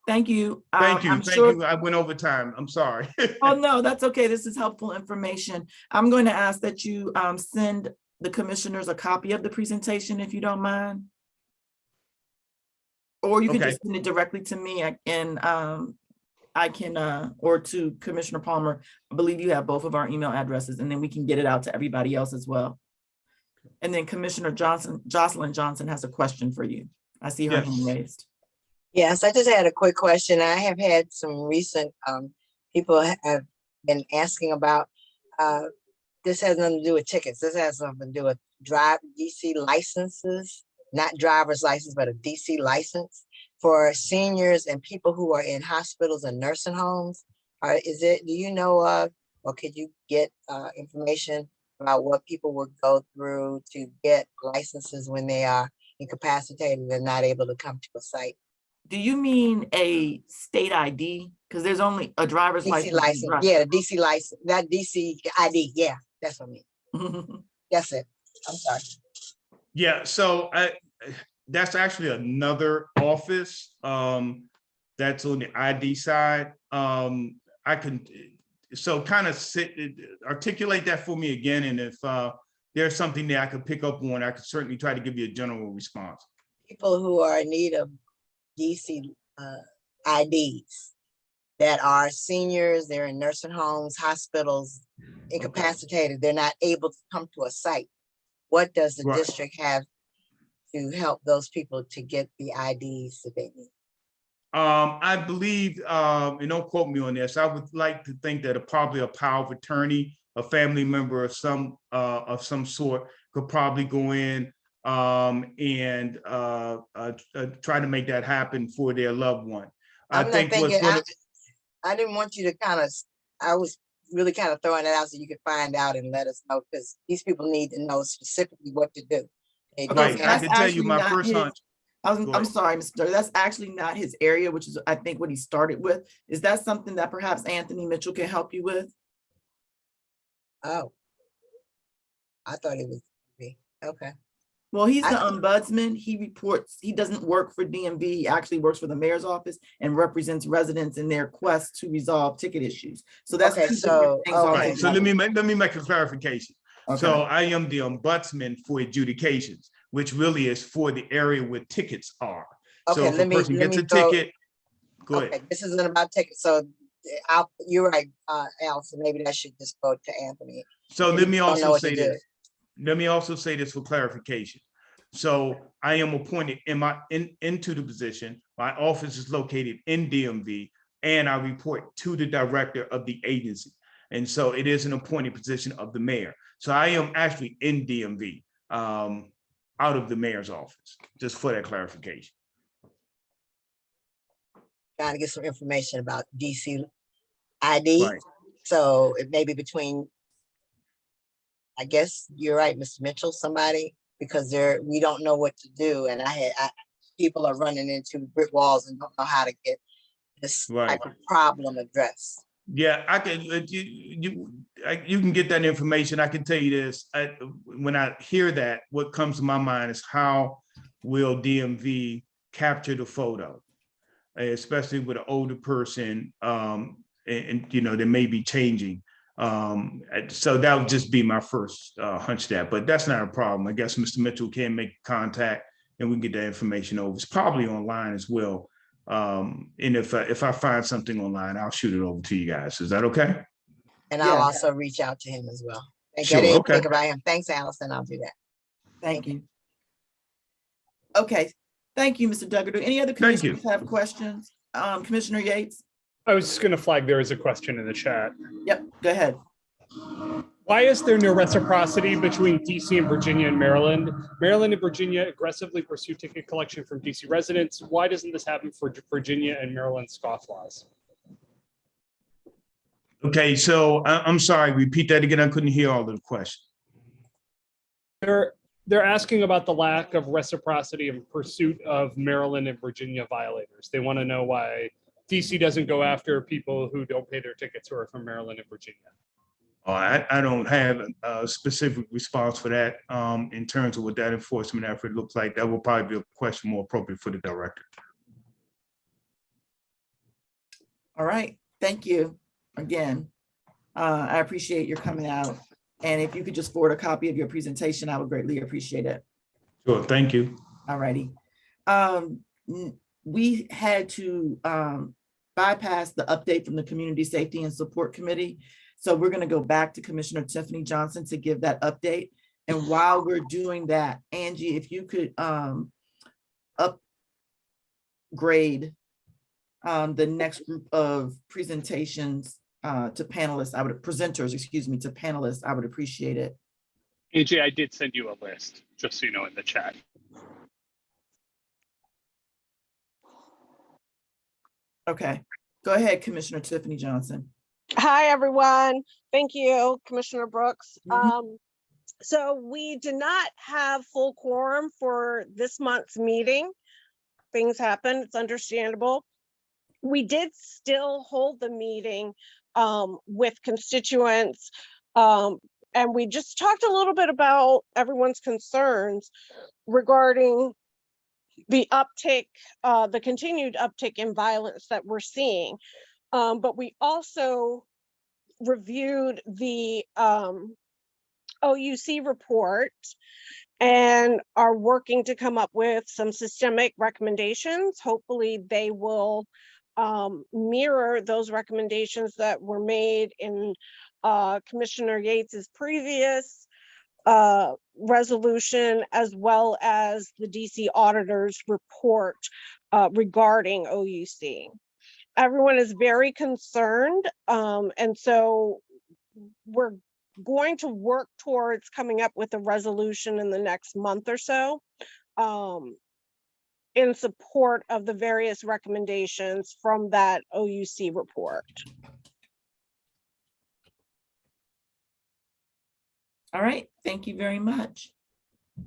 Thank you. Thank you. I'm Thank sure- you. I went over time. I'm sorry. Oh, no, that's okay. This is helpful information. I'm going to ask that you send the commissioners a copy of the presentation, if you don't mind. Or you can Okay. just send it directly to me I can, or to Commissioner Palmer. I believe you have both of our email addresses, and then we can get it out to everybody else as well. And then Commissioner Jocelyn Johnson has a question for you. I see her hand raised. Yes, I just had a quick question. I have had some recent people have been asking about this has nothing to do with tickets. This has something to do with DC licenses, not driver's license, but a DC license for seniors and people who are in hospitals and nursing homes. Do you know of, or could you get information about what people would go through to get licenses when they are incapacitated and not able to come to a site? Do you mean a state ID? Because there's only a driver's DC license. license, yeah, the DC license, that DC ID, yeah, that's what I mean. That's it. I'm sorry. Yeah, so that's actually another office that's on the ID side. I can, so kind of articulate that for me again, and if there's something that I could pick up on, I could certainly try to give you a general response. People who are in need of DC IDs that are seniors, they're in nursing homes, hospitals, incapacitated, they're not able to come to a site. What does the district have to help those people to get the IDs that they need? I believe, and don't quote me on this, I would like to think that probably a power of attorney, a family member of some sort could probably go in and try to make that happen for their loved one. I didn't want you to I was really kind of throwing it out so you could find out and let us know, because these people need to know specifically what to do. Okay, I can tell you my first hunch. I'm sorry, Mr. That's actually not his area, which is, I think, what he started with. Is that something that perhaps Anthony Mitchell can help you with? Oh, I thought it was me. Okay. Well, he's the ombudsman. He reports, he doesn't work for DMV. He actually works for the mayor's office and represents residents in their quest to resolve ticket issues. So that's okay. So let me make a clarification. Okay. So I am the ombudsman for adjudications, which really is for the area where tickets are. Okay, so if a person gets a ticket, go ahead. This isn't about tickets. So you're right, Allison, maybe that should just go to Anthony. So let me also say this. Let me also say this for clarification. So I am appointed into the position. My office is located in DMV, and I report to the director of the agency. And so it is an appointed position of the mayor. So I am actually in DMV, out of the mayor's office, just for that clarification. Trying to get some information about DC ID. Right. So it may be between, I guess you're right, Mr. Mitchell, somebody, because we don't know what to do. And people are running into brick walls and don't know how to get this type of problem addressed. Yeah, I can. You can get that information. I can tell you this. When I hear that, what comes to my mind is how will DMV capture the photo, especially with an older person, and they may be changing. So that would just be my first hunch there, but that's not a problem. I guess Mr. Mitchell can make contact and we can get that information over. It's probably online as well. And if I find something online, I'll shoot it over to you guys. Is that okay? And I'll also reach out to him as well. Sure, okay. Think about him. Thanks, Allison. I'll do that. Thank you. Okay. Thank you, Mr. Duggar. Do any other commissioners have questions? Commissioner Yates? I was just going to flag there is a question in the chat. Yep, go ahead. Why is there no reciprocity between DC and Virginia and Maryland? Maryland and Virginia aggressively pursue ticket collection from DC residents. Why doesn't this happen for Virginia and Maryland scofflaws? Okay, so I'm sorry, repeat that again. I couldn't hear all of the question. They're asking about the lack of reciprocity in pursuit of Maryland and Virginia violators. They want to know why DC doesn't go after people who don't pay their tickets who are from Maryland and Virginia. I don't have a specific response for that in terms of what that enforcement effort looks like. That will probably be a question more appropriate for the director. All right, thank you again. I appreciate your coming out. And if you could just forward a copy of your presentation, I would greatly appreciate it. Sure, thank you. All righty. We had to bypass the update from the Community Safety and Support Committee. So we're going to go back to Commissioner Tiffany Johnson to give that update. And while we're doing that, Angie, if you could upgrade the next group of presentations to panelists, presenters, excuse me, to panelists, I would appreciate it. AJ, I did send you a list, just so you know, in the chat. Okay, go ahead, Commissioner Tiffany Johnson. Hi, everyone. Thank you, Commissioner Brooks. Mhm. So we did not have full quorum for this month's meeting. Things happen, it's understandable. We did still hold the meeting with constituents. And we just talked a little bit about everyone's concerns regarding the uptick, the continued uptick in violence that we're seeing. But we also reviewed the OUC report and are working to come up with some systemic recommendations. Hopefully they will mirror those recommendations that were made in Commissioner Yates's previous resolution, as well as the DC auditor's report regarding OUC. Everyone is very concerned, and so we're going to work towards coming up with a resolution in the next month or so in support of the various recommendations from that OUC report. All right, thank you very much.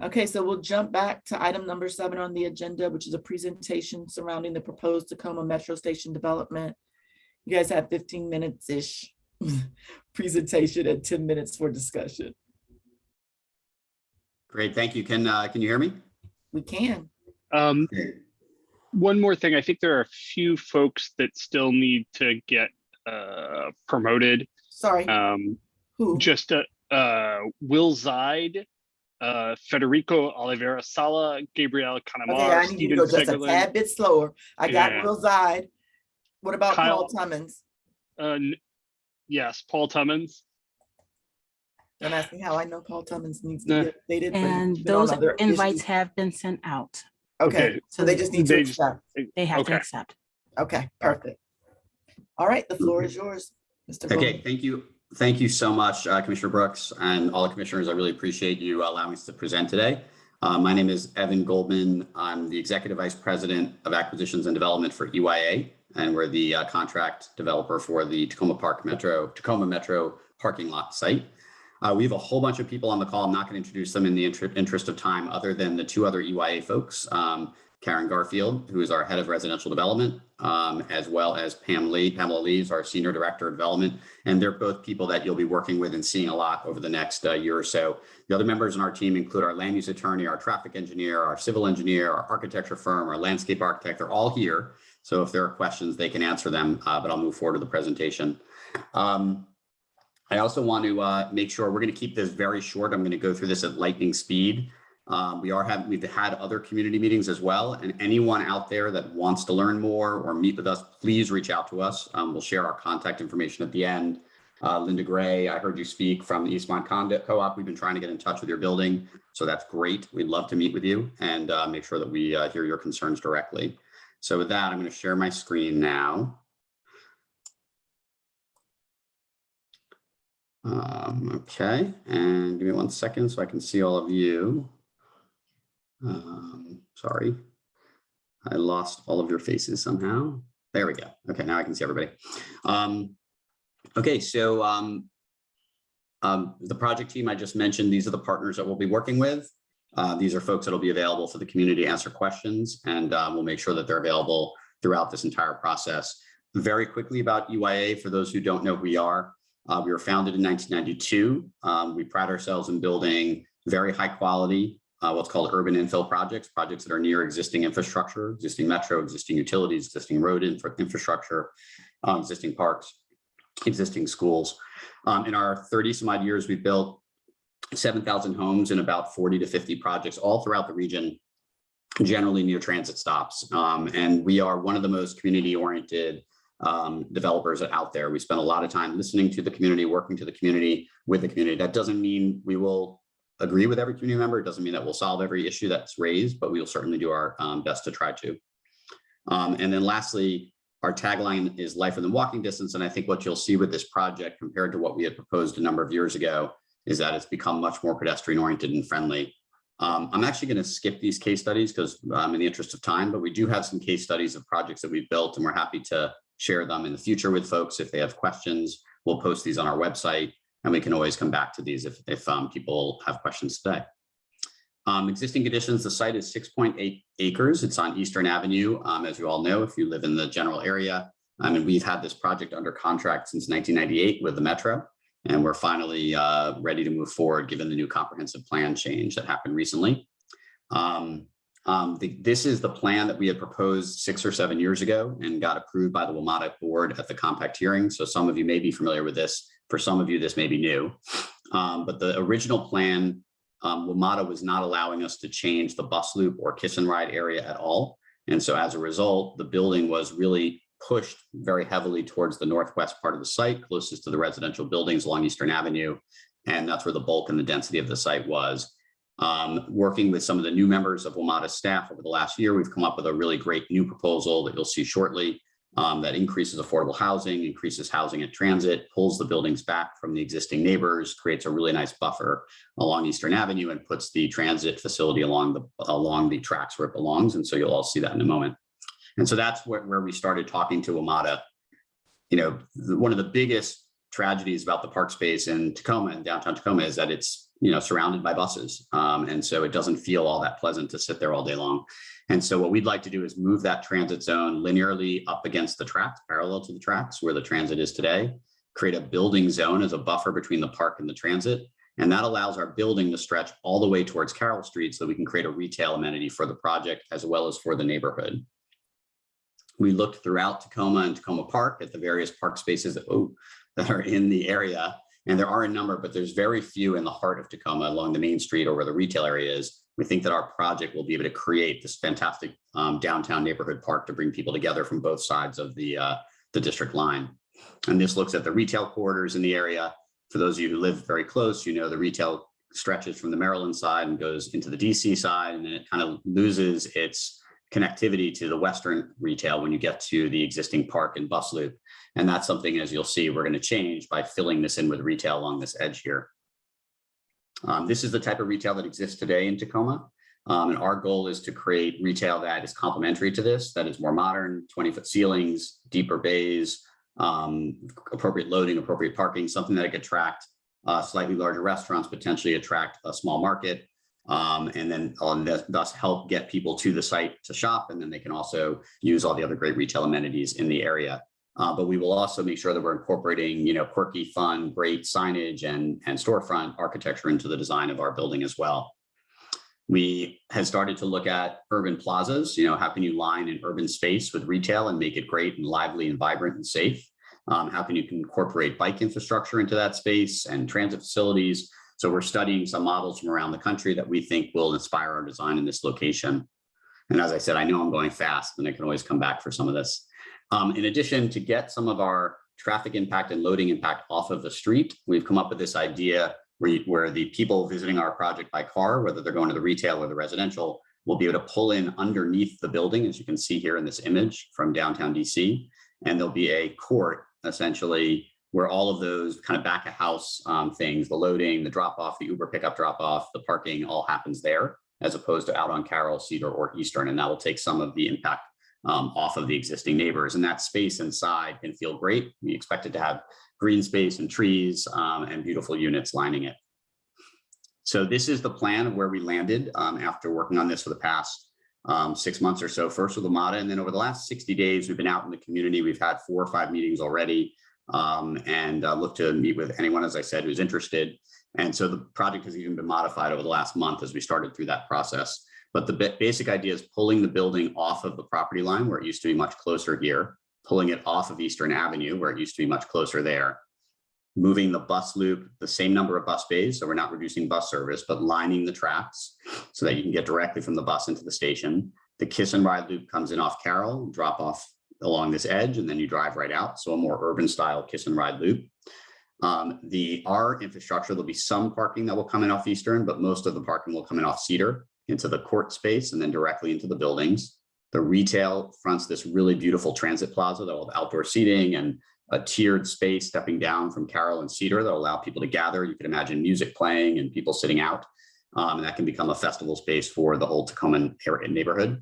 Okay, so we'll jump back to item number 7 on the agenda, which is a presentation surrounding the proposed Tacoma Metro Station development. You guys have 15 minutes-ish presentation and 10 minutes for discussion. Great, thank you. Can you hear me? We can. One more thing, I think there are a few folks that still need to get promoted. Sorry. Who? Just Will Zide, Federico Oliveira Sala, Gabriel Canamar, Okay, I need you to go just a tad bit slower. I got Yeah. Will Zide. What about Kyle- Paul Tummins? Yes, Paul Tummins. Don't ask me how I know Paul Tummins needs to be updated. but And he's been on those other invites issues. have been sent out. Okay, so they just need to They just- accept. They have to Okay. accept. Okay, perfect. All right, the floor is yours, Mr. Okay, Goldman. thank you. Thank you so much, Commissioner Brooks and all the commissioners. I really appreciate you allowing us to present today. My name is Evan Goldman. I'm the Executive Vice President of Acquisitions and Development for EYA, and we're the contract developer for the Tacoma Metro parking lot site. We have a whole bunch of people on the call. I'm not going to introduce them in the interest of time, other than the 2 other EYA folks, Karen Garfield, who is our head of residential development, as well as Pamela Lee is our senior director of development. And they're both people that you'll be working with and seeing a lot over the next year or so. The other members in our team include our land use attorney, our traffic engineer, our civil engineer, our architecture firm, our landscape architect. They're all here. So if there are questions, they can answer them, but I'll move forward to the presentation. I also want to make sure we're going to keep this very short. I'm going to go through this at lightning speed. We've had other community meetings as well, and anyone out there that wants to learn more or meet with us, please reach out to us. We'll share our contact information at the end. Linda Gray, I heard you speak from the Eastmont Condo Co-op. We've been trying to get in touch with your building, so that's great. We'd love to meet with you and make sure that we hear your concerns directly. So with that, I'm going to share my screen now. Okay, and give me 1 second so I can see all of you. Sorry, I lost all of your faces somehow. There we go. Okay, now I can see everybody. Okay, so the project team I just mentioned, these are the partners that we'll be working with. These are folks that will be available for the community to answer questions, and we'll make sure that they're available throughout this entire process. Very quickly about EYA, for those who don't know who we are. We were founded in 1992. We pride ourselves in building very high quality, what's called urban infill projects that are near existing infrastructure, existing metro, existing utilities, existing road infrastructure, existing parks, existing schools. In our 30 some odd years, we've built 7,000 homes in about 40 to 50 projects all throughout the region, generally near transit stops. And we are one of the most community-oriented developers out there. We spend a lot of time listening to the community, working to the community, with the community. That doesn't mean we will agree with every community member. It doesn't mean that we'll solve every issue that's raised, but we will certainly do our best to try to. And then lastly, Our tagline is life within walking distance. And I think what you'll see with this project compared to what we had proposed a number of years ago is that it's become much more pedestrian oriented and friendly. I'm actually going to skip these case studies because I'm in the interest of time, but we do have some case studies of projects that we've built and we're happy to share them in the future with folks. If they have questions, we'll post these on our website and we can always come back to these if people have questions today. Existing conditions, the site is 6.8 acres. It's on Eastern Avenue, as you all know, if you live in the general area. And we've had this project under contract since 1998 with the Metro, and we're finally ready to move forward given the new comprehensive plan change that happened recently. This is the plan that we had proposed 6 or 7 years ago and got approved by the WMATA board at the compact hearing. So some of you may be familiar with this. For some of you, this may be new. But the original plan, WMATA was not allowing us to change the bus loop or kiss and ride area at all. And so as a result, the building was really pushed very heavily towards the northwest part of the site, closest to the residential buildings along Eastern Avenue. And that's where the bulk and the density of the site was. Working with some of the new members of WMATA staff over the last year, we've come up with a really great new proposal that you'll see shortly that increases affordable housing, increases housing and transit, pulls the buildings back from the existing neighbors, creates a really nice buffer along Eastern Avenue and puts the transit facility along the tracks where it belongs. And so you'll all see that in a moment. And so that's where we started talking to WMATA. You know, one of the biggest tragedies about the park space in Tacoma and downtown Tacoma is that it's, you know, surrounded by buses. And so it doesn't feel all that pleasant to sit there all day long. And so what we'd like to do is move that transit zone linearly up against the tracks, parallel to the tracks where the transit is today, create a building zone as a buffer between the park and the transit. And that allows our building to stretch all the way towards Carroll Street so we can create a retail amenity for the project as well as for the neighborhood. We looked throughout Tacoma and Tacoma Park at the various park spaces that are in the area. And there are a number, but there's very few in the heart of Tacoma along the main street or where the retail area is. We think that our project will be able to create this fantastic downtown neighborhood park to bring people together from both sides of the district line. And this looks at the retail corridors in the area. For those of you who live very close, you know the retail stretches from the Maryland side and goes into the DC side, and then it kind of loses its connectivity to the Western retail when you get to the existing park and bus loop. And that's something, as you'll see, we're going to change by filling this in with retail along this edge here. This is the type of retail that exists today in Tacoma. And our goal is to create retail that is complementary to this, that is more modern, 20-foot ceilings, deeper bays, appropriate loading, appropriate parking, something that could attract slightly larger restaurants, potentially attract a small market, and then thus help get people to the site to shop. And then they can also use all the other great retail amenities in the area. But we will also make sure that we're incorporating, you know, quirky, fun, great signage and storefront architecture into the design of our building as well. We have started to look at urban plazas. You know, how can you line an urban space with retail and make it great and lively and vibrant and safe? How can you incorporate bike infrastructure into that space and transit facilities? So we're studying some models from around the country that we think will inspire our design in this location. And as I said, I know I'm going fast and I can always come back for some of this. In addition, to get some of our traffic impact and loading impact off of the street, we've come up with this idea where the people visiting our project by car, whether they're going to the retail or the residential, will be able to pull in underneath the building, as you can see here in this image from downtown DC. And there'll be a court, essentially, where all of those kind of back of house things, the loading, the drop off, the Uber pickup drop off, the parking all happens there, as opposed to out on Carroll, Cedar, or Eastern. And that will take some of the impact off of the existing neighbors. And that space inside can feel great. We expect it to have green space and trees and beautiful units lining it. So this is the plan of where we landed after working on this for the past 6 months or so, first with WMATA, and then over the last 60 days, we've been out in the community. We've had 4 or 5 meetings already and look to meet with anyone, as I said, who's interested. And so the project has even been modified over the last month as we started through that process. But the basic idea is pulling the building off of the property line where it used to be much closer here, pulling it off of Eastern Avenue where it used to be much closer there, moving the bus loop, the same number of bus bays, so we're not reducing bus service, but lining the tracks so that you can get directly from the bus into the station. The kiss and ride loop comes in off Carroll, drop off along this edge, and then you drive right out. So a more urban style kiss and ride loop. Our infrastructure, there'll be some parking that will come in off Eastern, but most of the parking will come in off Cedar into the court space and then directly into the buildings. The retail fronts this really beautiful transit plaza that will have outdoor seating and a tiered space stepping down from Carroll and Cedar that will allow people to gather. You can imagine music playing and people sitting out, and that can become a festival space for the whole Tacoma neighborhood.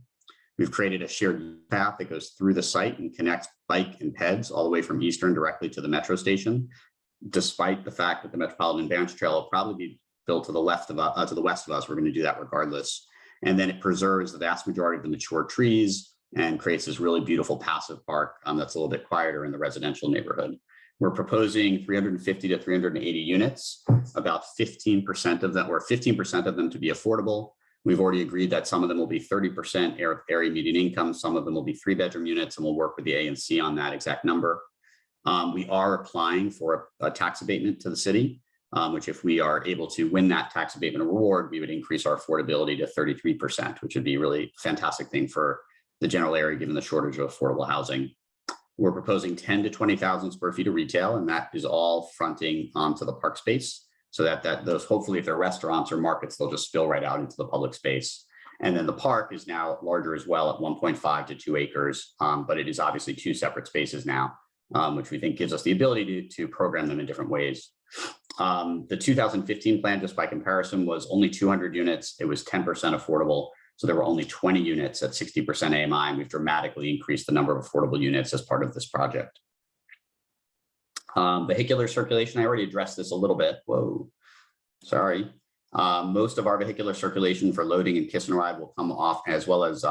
We've created a shared path that goes through the site and connects bike and peds all the way from Eastern directly to the metro station, despite the fact that the Metropolitan Advance Trail will probably be built to the left of us, to the west of us. We're going to do that regardless. And then it preserves the vast majority of the mature trees and creates this really beautiful passive park that's a little bit quieter in the residential neighborhood. We're proposing 350 to 380 units, about 15% of them, or 15% of them to be affordable. We've already agreed that some of them will be 30% area median income, some of them will be 3-bedroom units, and we'll work with the ANC on that exact number. We are applying for a tax abatement to the city, which if we are able to win that tax abatement award, we would increase our affordability to 33%, which would be a really fantastic thing for the general area, given the shortage of affordable housing. We're proposing 10 to 20,000 square feet of retail, and that is all fronting onto the park space. So that those, hopefully if they're restaurants or markets, they'll just spill right out into the public space. And then the park is now larger as well at 1.5 to 2 acres, but it is obviously 2 separate spaces now, which we think gives us the ability to program them in different ways. The 2015 plan, just by comparison, was only 200 units. It was 10% affordable. So there were only 20 units at 60% AMI, and we've dramatically increased the number of affordable units as part of this project. Vehicular circulation, I already addressed this a little bit. Whoa, sorry. Most of our vehicular circulation for loading and kiss and ride will come off, as well as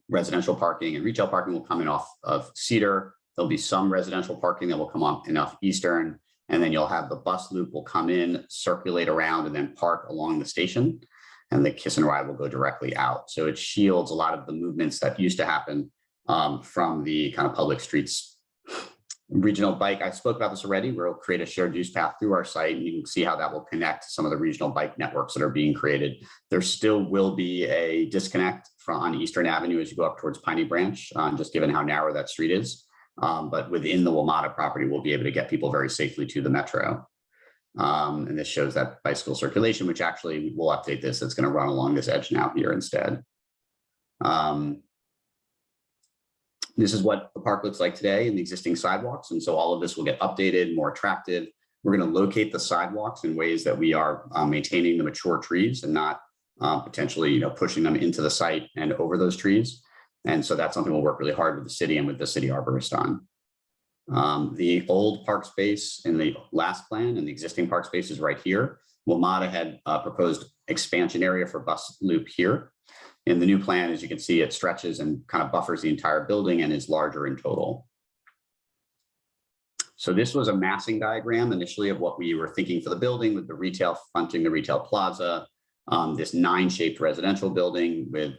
residential parking and retail parking will come in off of Cedar. There'll be some residential parking that will come off Eastern, and then you'll have the bus loop will come in, circulate around, and then park along the station. And the kiss and ride will go directly out. So it shields a lot of the movements that used to happen from the kind of public streets. Regional bike, I spoke about this already. We'll create a shared use path through our site, and you can see how that will connect to some of the regional bike networks that are being created. There still will be a disconnect on Eastern Avenue as you go up towards Piney Branch, just given how narrow that street is. But within the WMATA property, we'll be able to get people very safely to the metro. And this shows that bicycle circulation, which actually we'll update this. It's going to run along this edge now here instead. This is what the park looks like today in the existing sidewalks. And so all of this will get updated, more attractive. We're going to locate the sidewalks in ways that we are maintaining the mature trees and not potentially, pushing them into the site and over those trees. And so that's something we'll work really hard with the city and with the city arborist on. The old park space in the last plan and the existing park space is right here. WMATA had proposed expansion area for bus loop here. In the new plan, as you can see, it stretches and kind of buffers the entire building and is larger in total. So this was a massing diagram initially of what we were thinking for the building, with the retail fronting the retail plaza, this 9-shaped residential building with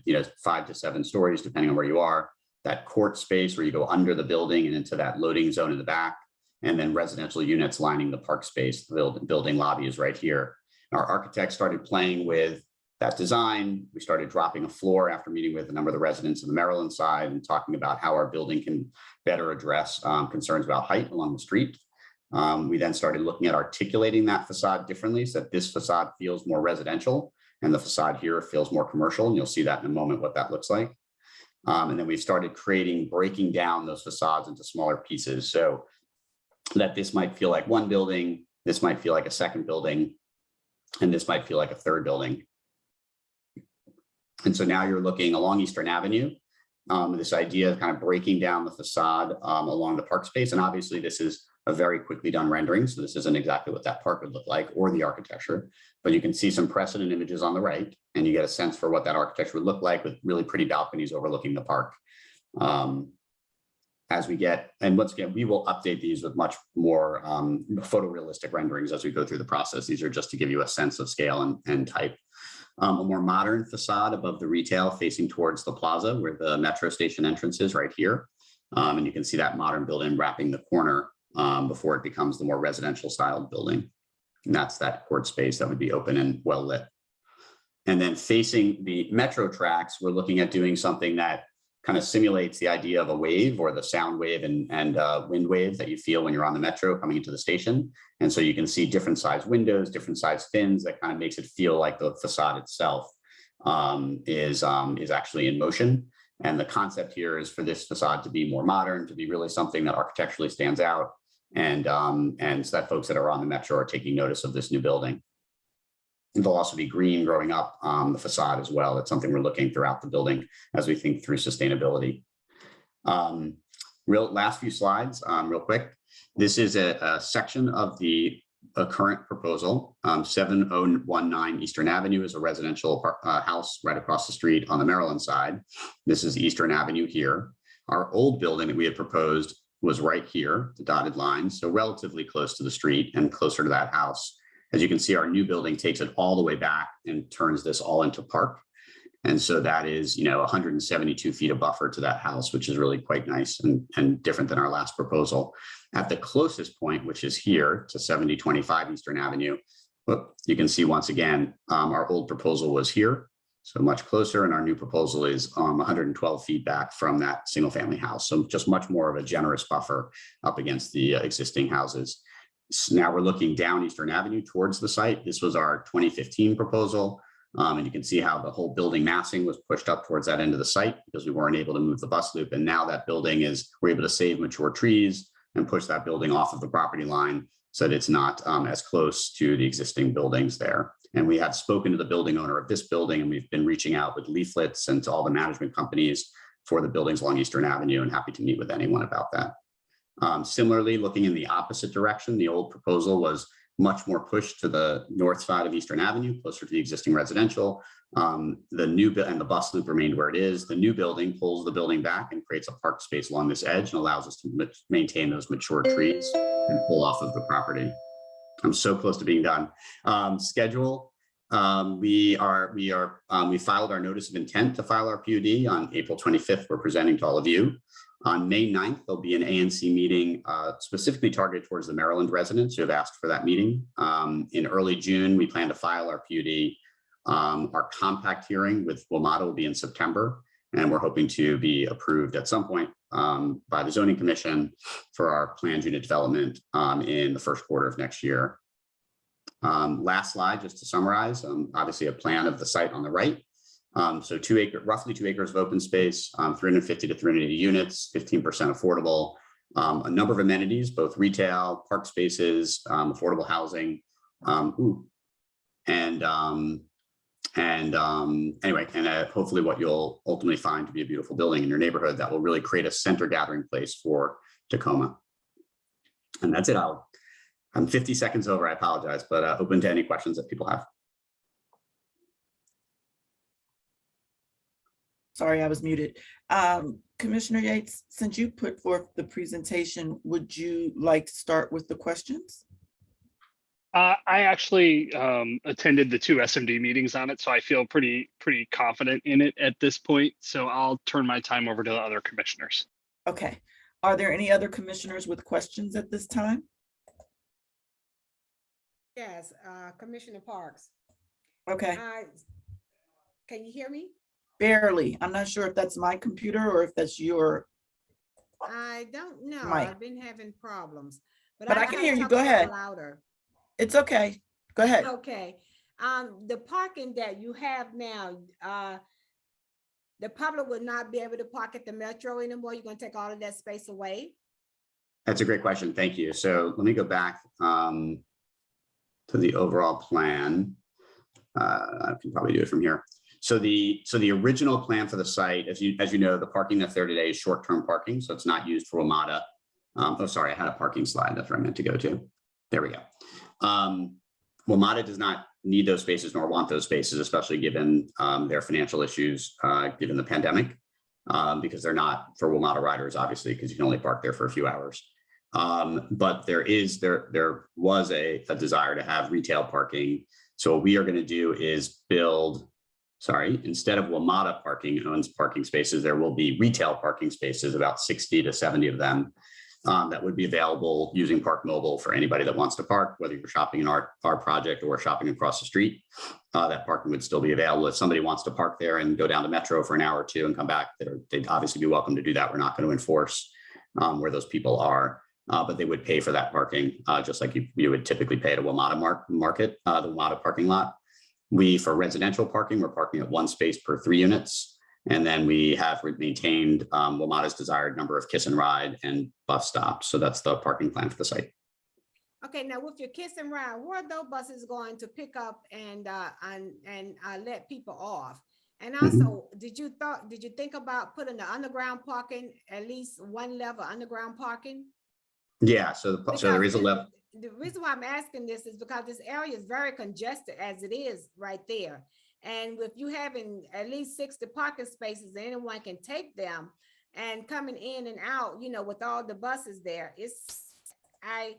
5 to 7 stories, depending on where you are. That court space where you go under the building and into that loading zone in the back, and then residential units lining the park space. The building lobby is right here. Our architect started playing with that design. We started dropping a floor after meeting with a number of the residents of the Maryland side and talking about how our building can better address concerns about height along the street. We then started looking at articulating that facade differently so that this facade feels more residential and the facade here feels more commercial. And you'll see that in a moment, what that looks like. And then we started breaking down those facades into smaller pieces so that this might feel like one building, this might feel like a second building, and this might feel like a third building. And so now you're looking along Eastern Avenue, this idea of kind of breaking down the facade along the park space. And obviously this is a very quickly done rendering. So this isn't exactly what that park would look like or the architecture, but you can see some precedent images on the right and you get a sense for what that architecture would look like with really pretty balconies overlooking the park. As we get, and once again, we will update these with much more photorealistic renderings as we go through the process. These are just to give you a sense of scale and type. A more modern facade above the retail facing towards the plaza where the metro station entrance is right here. And you can see that modern building wrapping the corner before it becomes the more residential styled building. And that's that court space that would be open and well lit. And then facing the metro tracks, we're looking at doing something that kind of simulates the idea of a wave or the sound wave and wind wave that you feel when you're on the metro coming into the station. And so you can see different size windows, different size fins that kind of makes it feel like the facade itself. is actually in motion. And the concept here is for this facade to be more modern, to be really something that architecturally stands out, and so that folks that are on the metro are taking notice of this new building. There'll also be green growing up the facade as well. It's something we're looking throughout the building as we think through sustainability. Last few slides, real quick. This is a section of the current proposal. 7019 Eastern Avenue is a residential house right across the street on the Maryland side. This is Eastern Avenue here. Our old building that we had proposed was right here, the dotted line, so relatively close to the street and closer to that house. As you can see, our new building takes it all the way back and turns this all into park. And so that is, 172 feet of buffer to that house, which is really quite nice and different than our last proposal. At the closest point, which is here to 7025 Eastern Avenue, you can see once again, our old proposal was here, so much closer, and our new proposal is 112 feet back from that single family house. So just much more of a generous buffer up against the existing houses. So now we're looking down Eastern Avenue towards the site. This was our 2015 proposal. And you can see how the whole building massing was pushed up towards that end of the site because we weren't able to move the bus loop. And now that building we're able to save mature trees and push that building off of the property line so that it's not as close to the existing buildings there. And we have spoken to the building owner of this building, and we've been reaching out with leaflets and to all the management companies for the buildings along Eastern Avenue, and happy to meet with anyone about that. Similarly, looking in the opposite direction, the old proposal was much more pushed to the north side of Eastern Avenue, closer to the existing residential. The new and the bus loop remained where it is. The new building pulls the building back and creates a park space along this edge and allows us to maintain those mature trees and pull off of the property. I'm so close to being done. Schedule. We filed our notice of intent to file our PUD on April 25th. We're presenting to all of you. On May 9th, there'll be an ANC meeting specifically targeted towards the Maryland residents who have asked for that meeting. In early June, we plan to file our PUD. Our compact hearing with WMATA will be in September, and we're hoping to be approved at some point by the Zoning Commission for our planned unit development in the first quarter of next year. Last slide, just to summarize, obviously a plan of the site on the right. So roughly 2 acres of open space, 350 to 380 units, 15% affordable, a number of amenities, both retail, park spaces, affordable housing, hopefully what you'll ultimately find to be a beautiful building in your neighborhood that will really create a center gathering place for Tacoma. And that's it. I'm 50 seconds over, I apologize, but open to any questions that people have. Sorry, I was muted. Commissioner Yates, since you put forth the presentation, would you like to start with the questions? I actually attended the 2 SMD meetings on it, so I feel pretty confident in it at this point. So I'll turn my time over to the other commissioners. Okay. Are there any other commissioners with questions at this time? Yes, Commissioner Parks. Okay. Can you hear me? Barely. I'm not sure if that's my computer or if that's your. I don't know. Mic. I've been having problems. But I can hear you. Go ahead. Louder. It's okay. Go ahead. Okay. The parking that you have now, the public will not be able to park at the Metro anymore. You're going to take all of that space away? That's a great question. Thank you. So let me go back to the overall plan. I can probably do it from here. So the original plan for the site, as you know, the parking that's there today is short-term parking, so it's not used for WMATA. Oh, sorry, I had a parking slide. That's where I meant to go to. There we go. WMATA does not need those spaces nor want those spaces, especially given their financial issues given the pandemic, because they're not for WMATA riders, obviously, because you can only park there for a few hours. But there was a desire to have retail parking. So what we are going to do is instead of WMATA parking owns parking spaces, there will be retail parking spaces, about 60 to 70 of them, that would be available using Park Mobile for anybody that wants to park, whether you're shopping in our project or shopping across the street. That parking would still be available. If somebody wants to park there and go down to Metro for an hour or two and come back, they'd obviously be welcome to do that. We're not going to enforce where those people are, but they would pay for that parking, just like you would typically pay at a WMATA market, the WMATA parking lot. For residential parking, we're parking at 1 space per 3 units. And then we have maintained WMATA's desired number of kiss and ride and bus stops. So that's the parking plan for the site. Okay, now with your kiss and ride, where are those buses going to pick up and let people off? And also, did you think about putting the underground parking, at least one level underground parking? Yeah, so there is a level. The reason why I'm asking this is because this area is very congested as it is right there. And with you having at least 60 parking spaces, anyone can take them, and coming in and out, you know, with all the buses there, I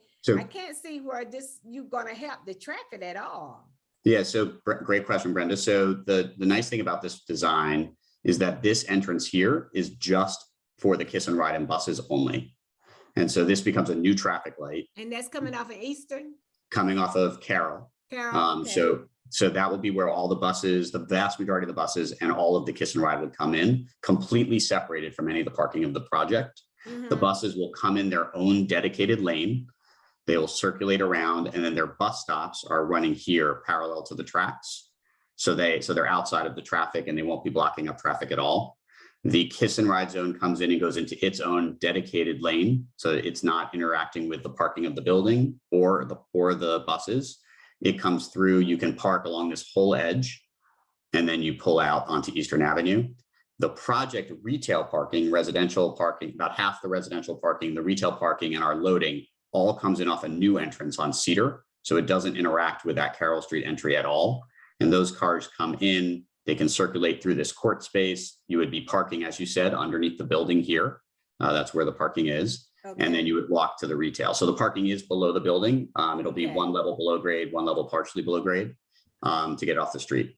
can't see where you're gonna help the traffic at all. Yeah, so great question, Brenda. So the nice thing about this design is that this entrance here is just for the kiss and ride and buses only. And so this becomes a new traffic light. And that's coming off of Eastern? Coming off of Carroll. Okay. So that will be where all the buses, the vast majority of the buses and all of the kiss and ride would come in, completely separated from any of the parking of the project. The buses will come in their own dedicated lane. They will circulate around, and then their bus stops are running here parallel to the tracks. So they're outside of the traffic and they won't be blocking up traffic at all. The kiss and ride zone comes in and goes into its own dedicated lane. So it's not interacting with the parking of the building or the buses. It comes through, you can park along this whole edge, and then you pull out onto Eastern Avenue. The project retail parking, residential parking, about half the residential parking, the retail parking, and our loading all comes in off a new entrance on Cedar. So it doesn't interact with that Carroll Street entry at all. And those cars come in, they can circulate through this court space. You would be parking, as you said, underneath the building here. That's where the parking is. Okay. And then you would walk to the retail. So the parking is below the building. It'll be one level below grade, one level partially below grade to get off the street.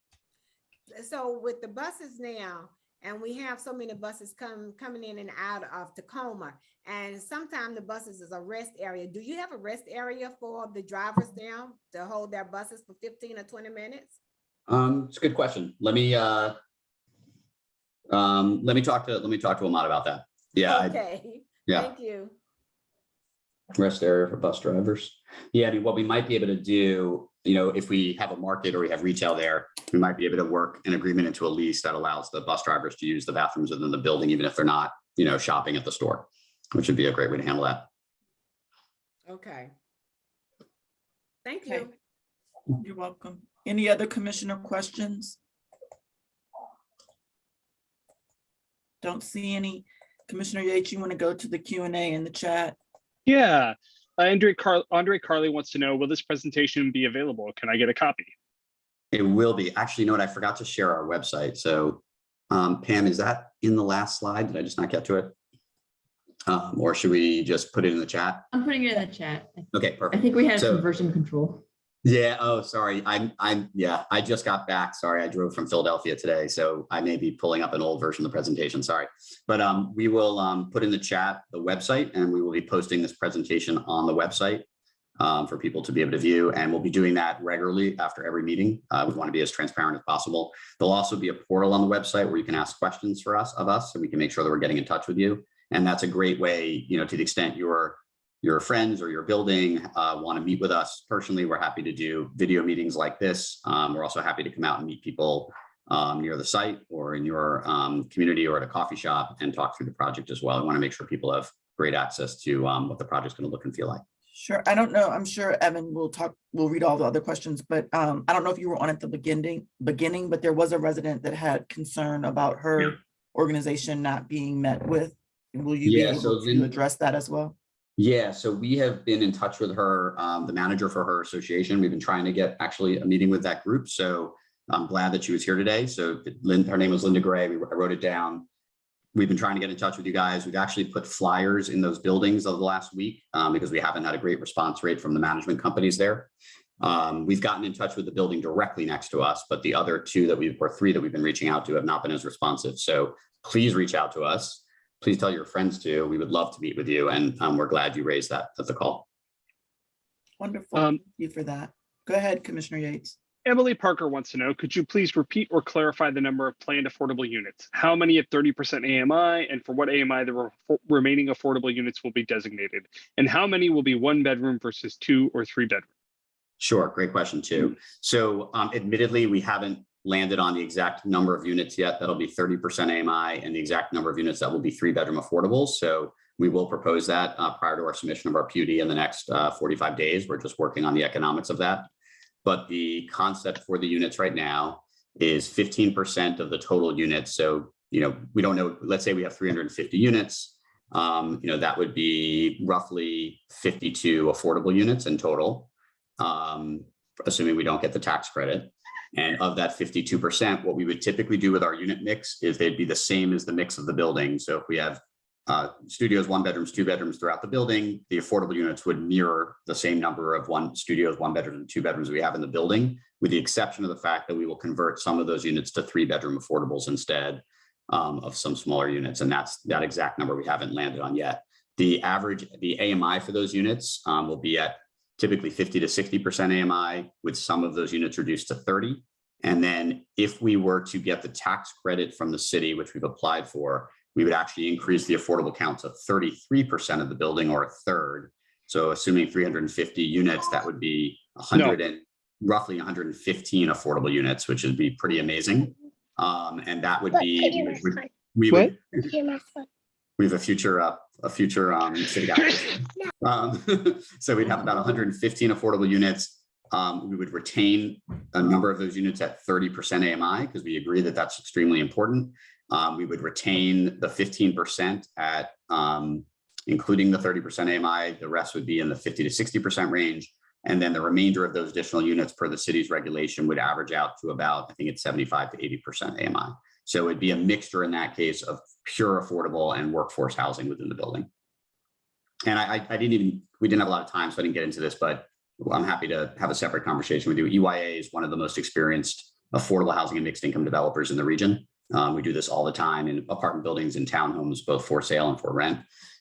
So with the buses now, and we have so many buses coming in and out of Tacoma, and sometimes the buses is a rest area. Do you have a rest area for the drivers now to hold their buses for 15 or 20 minutes? It's a good question. Let me talk to Ahmad about that. Yeah. Okay. Yeah. Thank you. Rest area for bus drivers. Yeah, I mean, what we might be able to do, you know, if we have a market or we have retail there, we might be able to work an agreement into a lease that allows the bus drivers to use the bathrooms within the building, even if they're not, you know, shopping at the store, which would be a great way to handle that. Okay. Thank you. You're welcome. Any other commissioner questions? Don't see any. Commissioner Yates, you want to go to the Q&A in the chat? Yeah. Andre Carley wants to know, will this presentation be available? Can I get a copy? It will be. Actually, you know what? I forgot to share our website. So Pam, is that in the last slide? Did I just not get to it? Or should we just put it in the chat? I'm putting it in the chat. Okay, perfect. I think we had some version control. Yeah. Oh, sorry. I just got back. Sorry. I drove from Philadelphia today. So I may be pulling up an old version of the presentation. Sorry. But we will put in the chat the website, and we will be posting this presentation on the website for people to be able to view. And we'll be doing that regularly after every meeting. We want to be as transparent as possible. There'll also be a portal on the website where you can ask questions of us, so we can make sure that we're getting in touch with you. And that's a great way, you know, to the extent your friends or your building want to meet with us personally, we're happy to do video meetings like this. We're also happy to come out and meet people near the site or in your community or at a coffee shop and talk through the project as well. I want to make sure people have great access to what the project's going to look and feel like. Sure. I don't know. I'm sure Evan will read all the other questions, but I don't know if you were on at the beginning, but there was a resident that had concern about her organization not being met with. Will you be able to address that as well? Yeah, so we have been in touch with her, the manager for her association. We've been trying to get actually a meeting with that group. So I'm glad that she was here today. So her name was Linda Gray. I wrote it down. We've been trying to get in touch with you guys. We've actually put flyers in those buildings over the last week because we haven't had a great response rate from the management companies there. We've gotten in touch with the building directly next to us, but the other three that we've been reaching out to have not been as responsive. So please reach out to us. Please tell your friends too. We would love to meet with you, and we're glad you raised that at the call. Wonderful. Thank you for that. Go ahead, Commissioner Yates. Emily Parker wants to know, could you please repeat or clarify the number of planned affordable units? How many at 30% AMI, and for what AMI the remaining affordable units will be designated? And how many will be 1 bedroom versus 2 or 3 bedroom? Sure, great question too. So admittedly, we haven't landed on the exact number of units yet. That'll be 30% AMI, and the exact number of units that will be 3-bedroom affordables. So we will propose that prior to our submission of our PUD in the next 45 days. We're just working on the economics of that. But the concept for the units right now is 15% of the total units. So, you know, we don't know, let's say we have 350 units, you know, that would be roughly 52 affordable units in total, assuming we don't get the tax credit. And of that 52%, what we would typically do with our unit mix is they'd be the same as the mix of the building. So if we have studios, 1-bedrooms, 2-bedrooms throughout the building, the affordable units would mirror the same number of studios, 1-bedrooms, and 2-bedrooms we have in the building, with the exception of the fact that we will convert some of those units to 3-bedroom affordables instead of some smaller units. And that's that exact number we haven't landed on yet. The AMI for those units will be at typically 50 to 60% AMI, with some of those units reduced to 30. And then if we were to get the tax credit from the city, which we've applied for, we would actually increase the affordable count to 33% of the building, or a third. So assuming 350 units, that would be roughly 115 affordable units, which would be pretty amazing. And that would be, we have a future city council. So we'd have about 115 affordable units. We would retain a number of those units at 30% AMI because we agree that that's extremely important. We would retain the 15% at including the 30% AMI. The rest would be in the 50 to 60% range. And then the remainder of those additional units per the city's regulation would average out to about, I think it's 75 to 80% AMI. So it'd be a mixture in that case of pure affordable and workforce housing within the building. And we didn't have a lot of time, so I didn't get into this, but I'm happy to have a separate conversation with you. EYA is one of the most experienced affordable housing and mixed income developers in the region. We do this all the time in apartment buildings and townhomes, both for sale and for rent.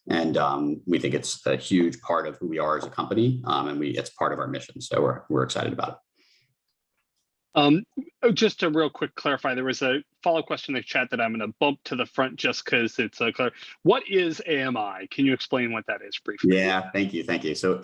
And we think it's a huge part of who we are as a company, and it's part of our mission. So we're excited about it. Just to real quick clarify, there was a follow-up question in the chat that I'm going to bump to the front just because it's clear. What is AMI? Can you explain what that is briefly? Yeah, thank you. So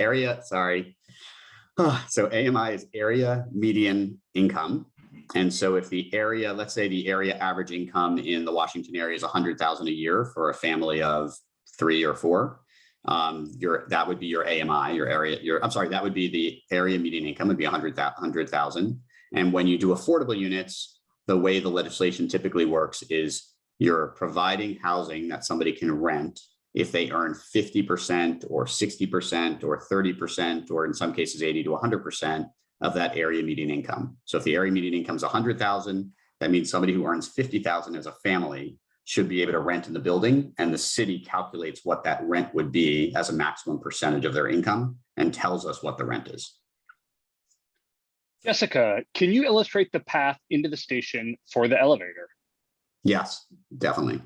so AMI is area median income. And so if the area, let's say the area average income in the Washington area is $100,000 a year for a family of 3 or 4, that would be your AMI, that would be the area median income would be 100,000. And when you do affordable units, the way the legislation typically works is you're providing housing that somebody can rent if they earn 50% or 60% or 30%, or in some cases 80 to 100% of that area median income. So if the area median income is 100,000, that means somebody who earns 50,000 as a family should be able to rent in the building, and the city calculates what that rent would be as a maximum percentage of their income and tells us what the rent is. Jessica, can you illustrate the path into the station for the elevator? Yes, definitely.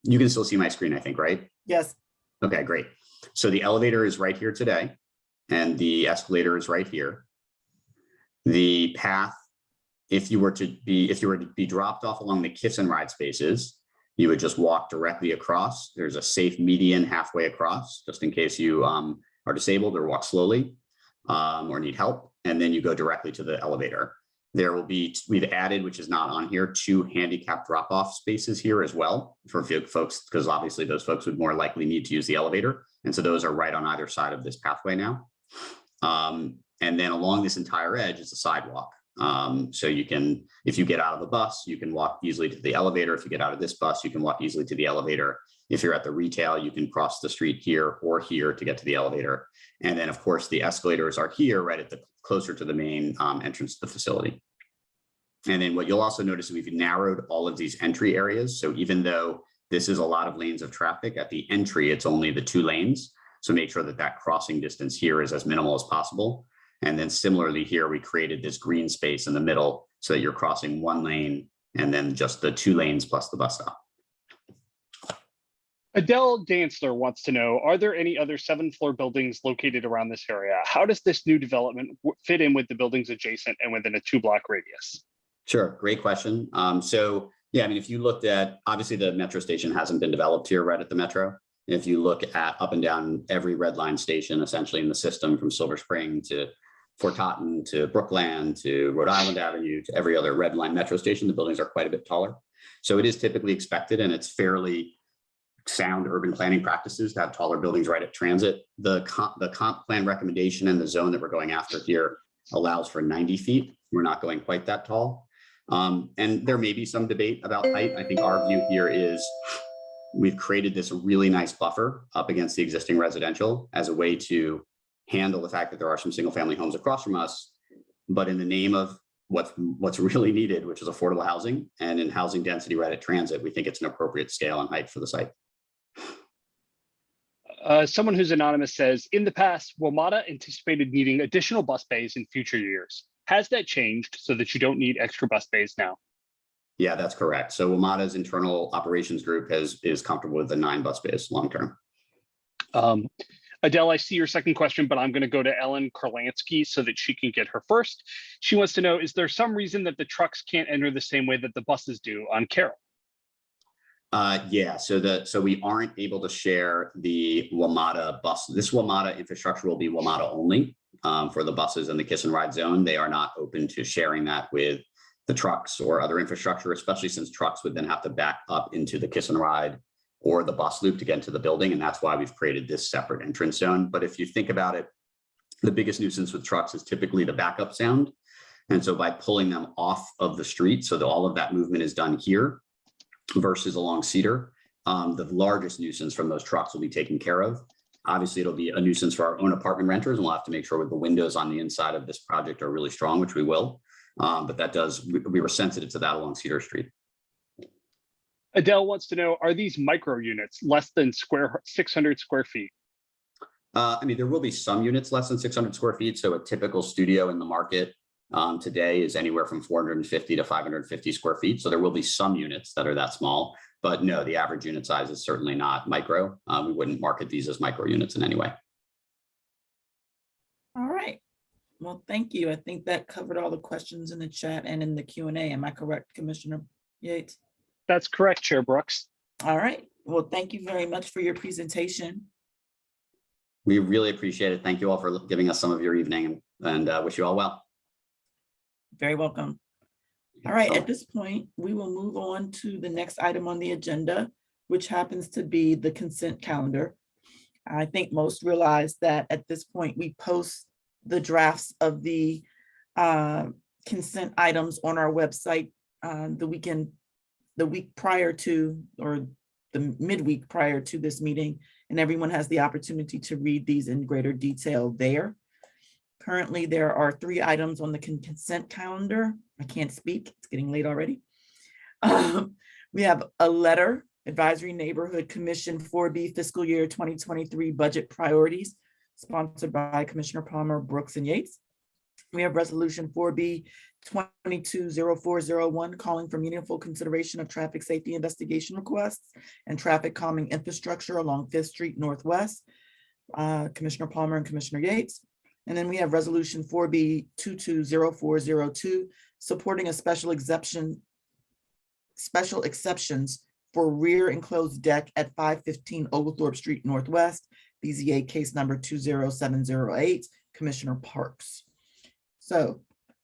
You can still see my screen, I think, right? Yes. Okay, great. So the elevator is right here today, and the escalator is right here. The path, if you were to be dropped off along the kiss and ride spaces, you would just walk directly across. There's a safe median halfway across, just in case you are disabled or walk slowly or need help. And then you go directly to the elevator. There will be, we've added, which is not on here, 2 handicapped drop-off spaces here as well for folks, because obviously those folks would more likely need to use the elevator. And so those are right on either side of this pathway now. And then along this entire edge is a sidewalk. So you can, if you get out of the bus, you can walk easily to the elevator. If you get out of this bus, you can walk easily to the elevator. If you're at the retail, you can cross the street here or here to get to the elevator. And then of course the escalators are here right at the closer to the main entrance to the facility. And then what you'll also notice is we've narrowed all of these entry areas. So even though this is a lot of lanes of traffic, at the entry, it's only the 2 lanes. So make sure that that crossing distance here is as minimal as possible. And then similarly here, we created this green space in the middle so that you're crossing 1 lane and then just the 2 lanes plus the bus stop. Adele Dantzler wants to know, are there any other 7th-floor buildings located around this area? How does this new development fit in with the buildings adjacent and within a 2-block radius? Sure, great question. So yeah, I mean, if you looked at, obviously the metro station hasn't been developed here right at the metro. If you look at up and down every red line station, essentially in the system from Silver Spring to Fort Totten to Brookland to Rhode Island Avenue to every other Red Line metro station. The buildings are quite a bit taller. So it is typically expected, and it's fairly sound urban planning practices to have taller buildings right at transit. The comp plan recommendation and the zone that we're going after here allows for 90 feet. We're not going quite that tall. And there may be some debate about height. I think our view here is we've created this really nice buffer up against the existing residential as a way to handle the fact that there are some single family homes across from us, but in the name of what's really needed, which is affordable housing, and in housing density right at transit, we think it's an appropriate scale and height for the site. Someone who's anonymous says, in the past, WMATA anticipated needing additional bus bays in future years. Has that changed so that you don't need extra bus bays now? Yeah, that's correct. So WMATA's internal operations group is comfortable with the 9 bus bays long-term. Adele, I see your second question, but I'm going to go to Ellen Karlansky so that she can get her first. She wants to know, is there some reason that the trucks can't enter the same way that the buses do on Carroll? Yeah, so we aren't able to share the WMATA bus. This WMATA infrastructure will be WMATA only for the buses in the kiss and ride zone. They are not open to sharing that with the trucks or other infrastructure, especially since trucks would then have to back up into the kiss and ride or the bus loop to get into the building. And that's why we've created this separate entrance zone. But if you think about it, the biggest nuisance with trucks is typically the backup sound. And so by pulling them off of the street, so that all of that movement is done here versus along Cedar, the largest nuisance from those trucks will be taken care of. Obviously, it'll be a nuisance for our own apartment renters, and we'll have to make sure that the windows on the inside of this project are really strong, which we will. But we were sensitive to that along Cedar Street. Adele wants to know, are these micro units less than 600 square feet? I mean, there will be some units less than 600 square feet. So a typical studio in the market today is anywhere from 450 to 550 square feet. So there will be some units that are that small, but no, the average unit size is certainly not micro. We wouldn't market these as micro units in any way. All right. Well, thank you. I think that covered all the questions in the chat and in the Q&A. Am I correct, Commissioner Yates? That's correct, Chair Brooks. All right. Well, thank you very much for your presentation. We really appreciate it. Thank you all for giving us some of your evening, and wish you all well. Very welcome. All right. At this point, we will move on to the next item on the agenda, which happens to be the consent calendar. I think most realize that at this point, we post the drafts of the consent items on our website the week prior to, or the midweek prior to this meeting, and everyone has the opportunity to read these in greater detail there. Currently, there are 3 items on the consent calendar. I can't speak, it's getting late already. We have a letter, Advisory Neighborhood Commission 4B Fiscal Year 2023 Budget Priorities, sponsored by Commissioner Palmer, Brooks, and Yates. We have Resolution 4B 220401, calling for meaningful consideration of traffic safety investigation requests and traffic calming infrastructure along 5th Street Northwest, Commissioner Palmer and Commissioner Yates. And then we have Resolution 4B 220402, supporting a special exceptions for rear enclosed deck at 515 Oglethorpe Street Northwest, BZA case number 20708, Commissioner Parks. So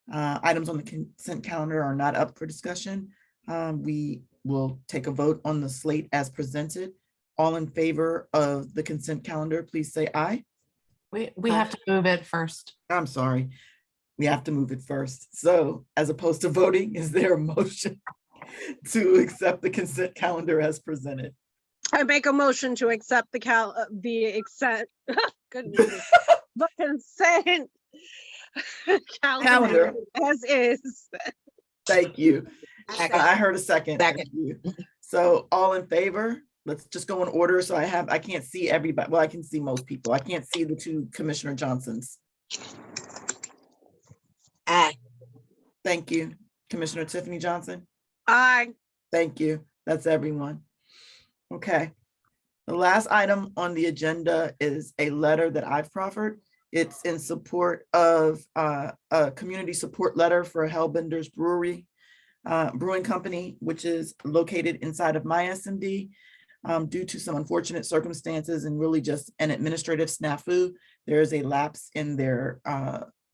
items on the consent calendar are not up for discussion. We will take a vote on the slate as presented. All in favor of the consent calendar, please say aye. We have to move it first. I'm sorry. We have to move it first. So as opposed to voting, is there a motion to accept the consent calendar as presented? I make a motion to accept the consent calendar as is. Thank you. I heard a second. Thank you. So all in favor? Let's just go in order. So I can't see everybody. Well, I can see most people. I can't see the 2 Commissioner Johnsons. Aye. Thank you. Commissioner Tiffany Johnson? Aye. Thank you. That's everyone. Okay. The last item on the agenda is a letter that I've proffered. It's in support of a community support letter for Hellbender's Brewing Company, which is located inside of my SMD. Due to some unfortunate circumstances and really just an administrative snafu, there is a lapse in their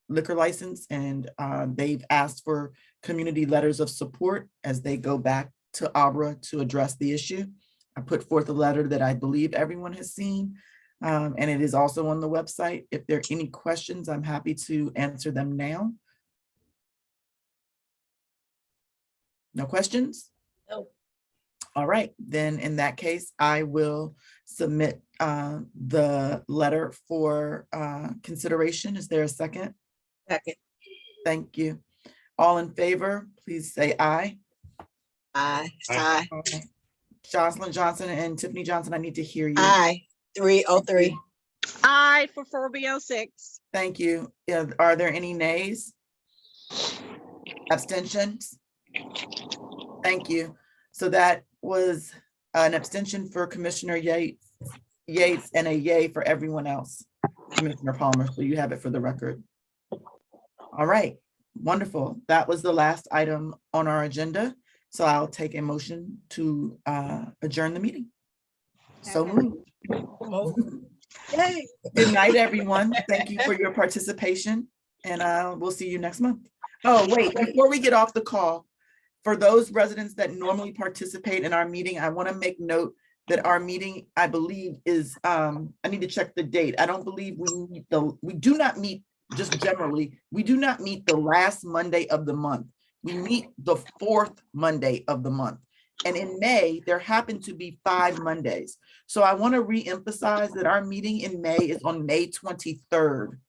liquor license, and they've asked for community letters of support as they go back to Abra to address the issue. I put forth a letter that I believe everyone has seen, and it is also on the website. If there are any questions, I'm happy to answer them now. No questions? No. All right, then in that case, I will submit the letter for consideration. Is there a second? Second. Thank you. All in favor, please say aye. Aye. Aye. Jocelyn Johnson and Tiffany Johnson, I need to hear you. Aye. 303. Aye for 4B06. Thank you. Are there any nays? Abstentions? Thank you. So that was an abstention for Commissioner Yates and a yay for everyone else, Commissioner Palmer. So you have it for the record. All right, wonderful. That was the last item on our agenda. So I'll take a motion to adjourn the meeting. So moved. Yay. Good night, everyone. Thank you for your participation, and we'll see you next month. Oh, wait, before we get off the call, for those residents that normally participate in our meeting, I want to make note that our meeting, I believe, is, I need to check the date. I don't believe we do not meet just generally. We do not meet the last Monday of the month. We meet the fourth Monday of the month. And in May, there happen to be 5 Mondays. So I want to reemphasize that our meeting in May is on May 23rd,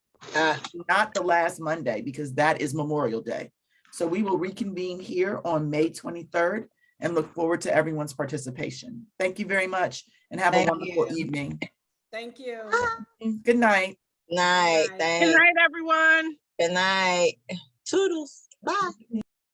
not the last Monday, because that is Memorial Day. So we will reconvene here on May 23rd and look forward to everyone's participation. Thank you very much and have a wonderful evening. Thank you. Good night. Night. Good night, everyone. Good night. Toodles. Bye.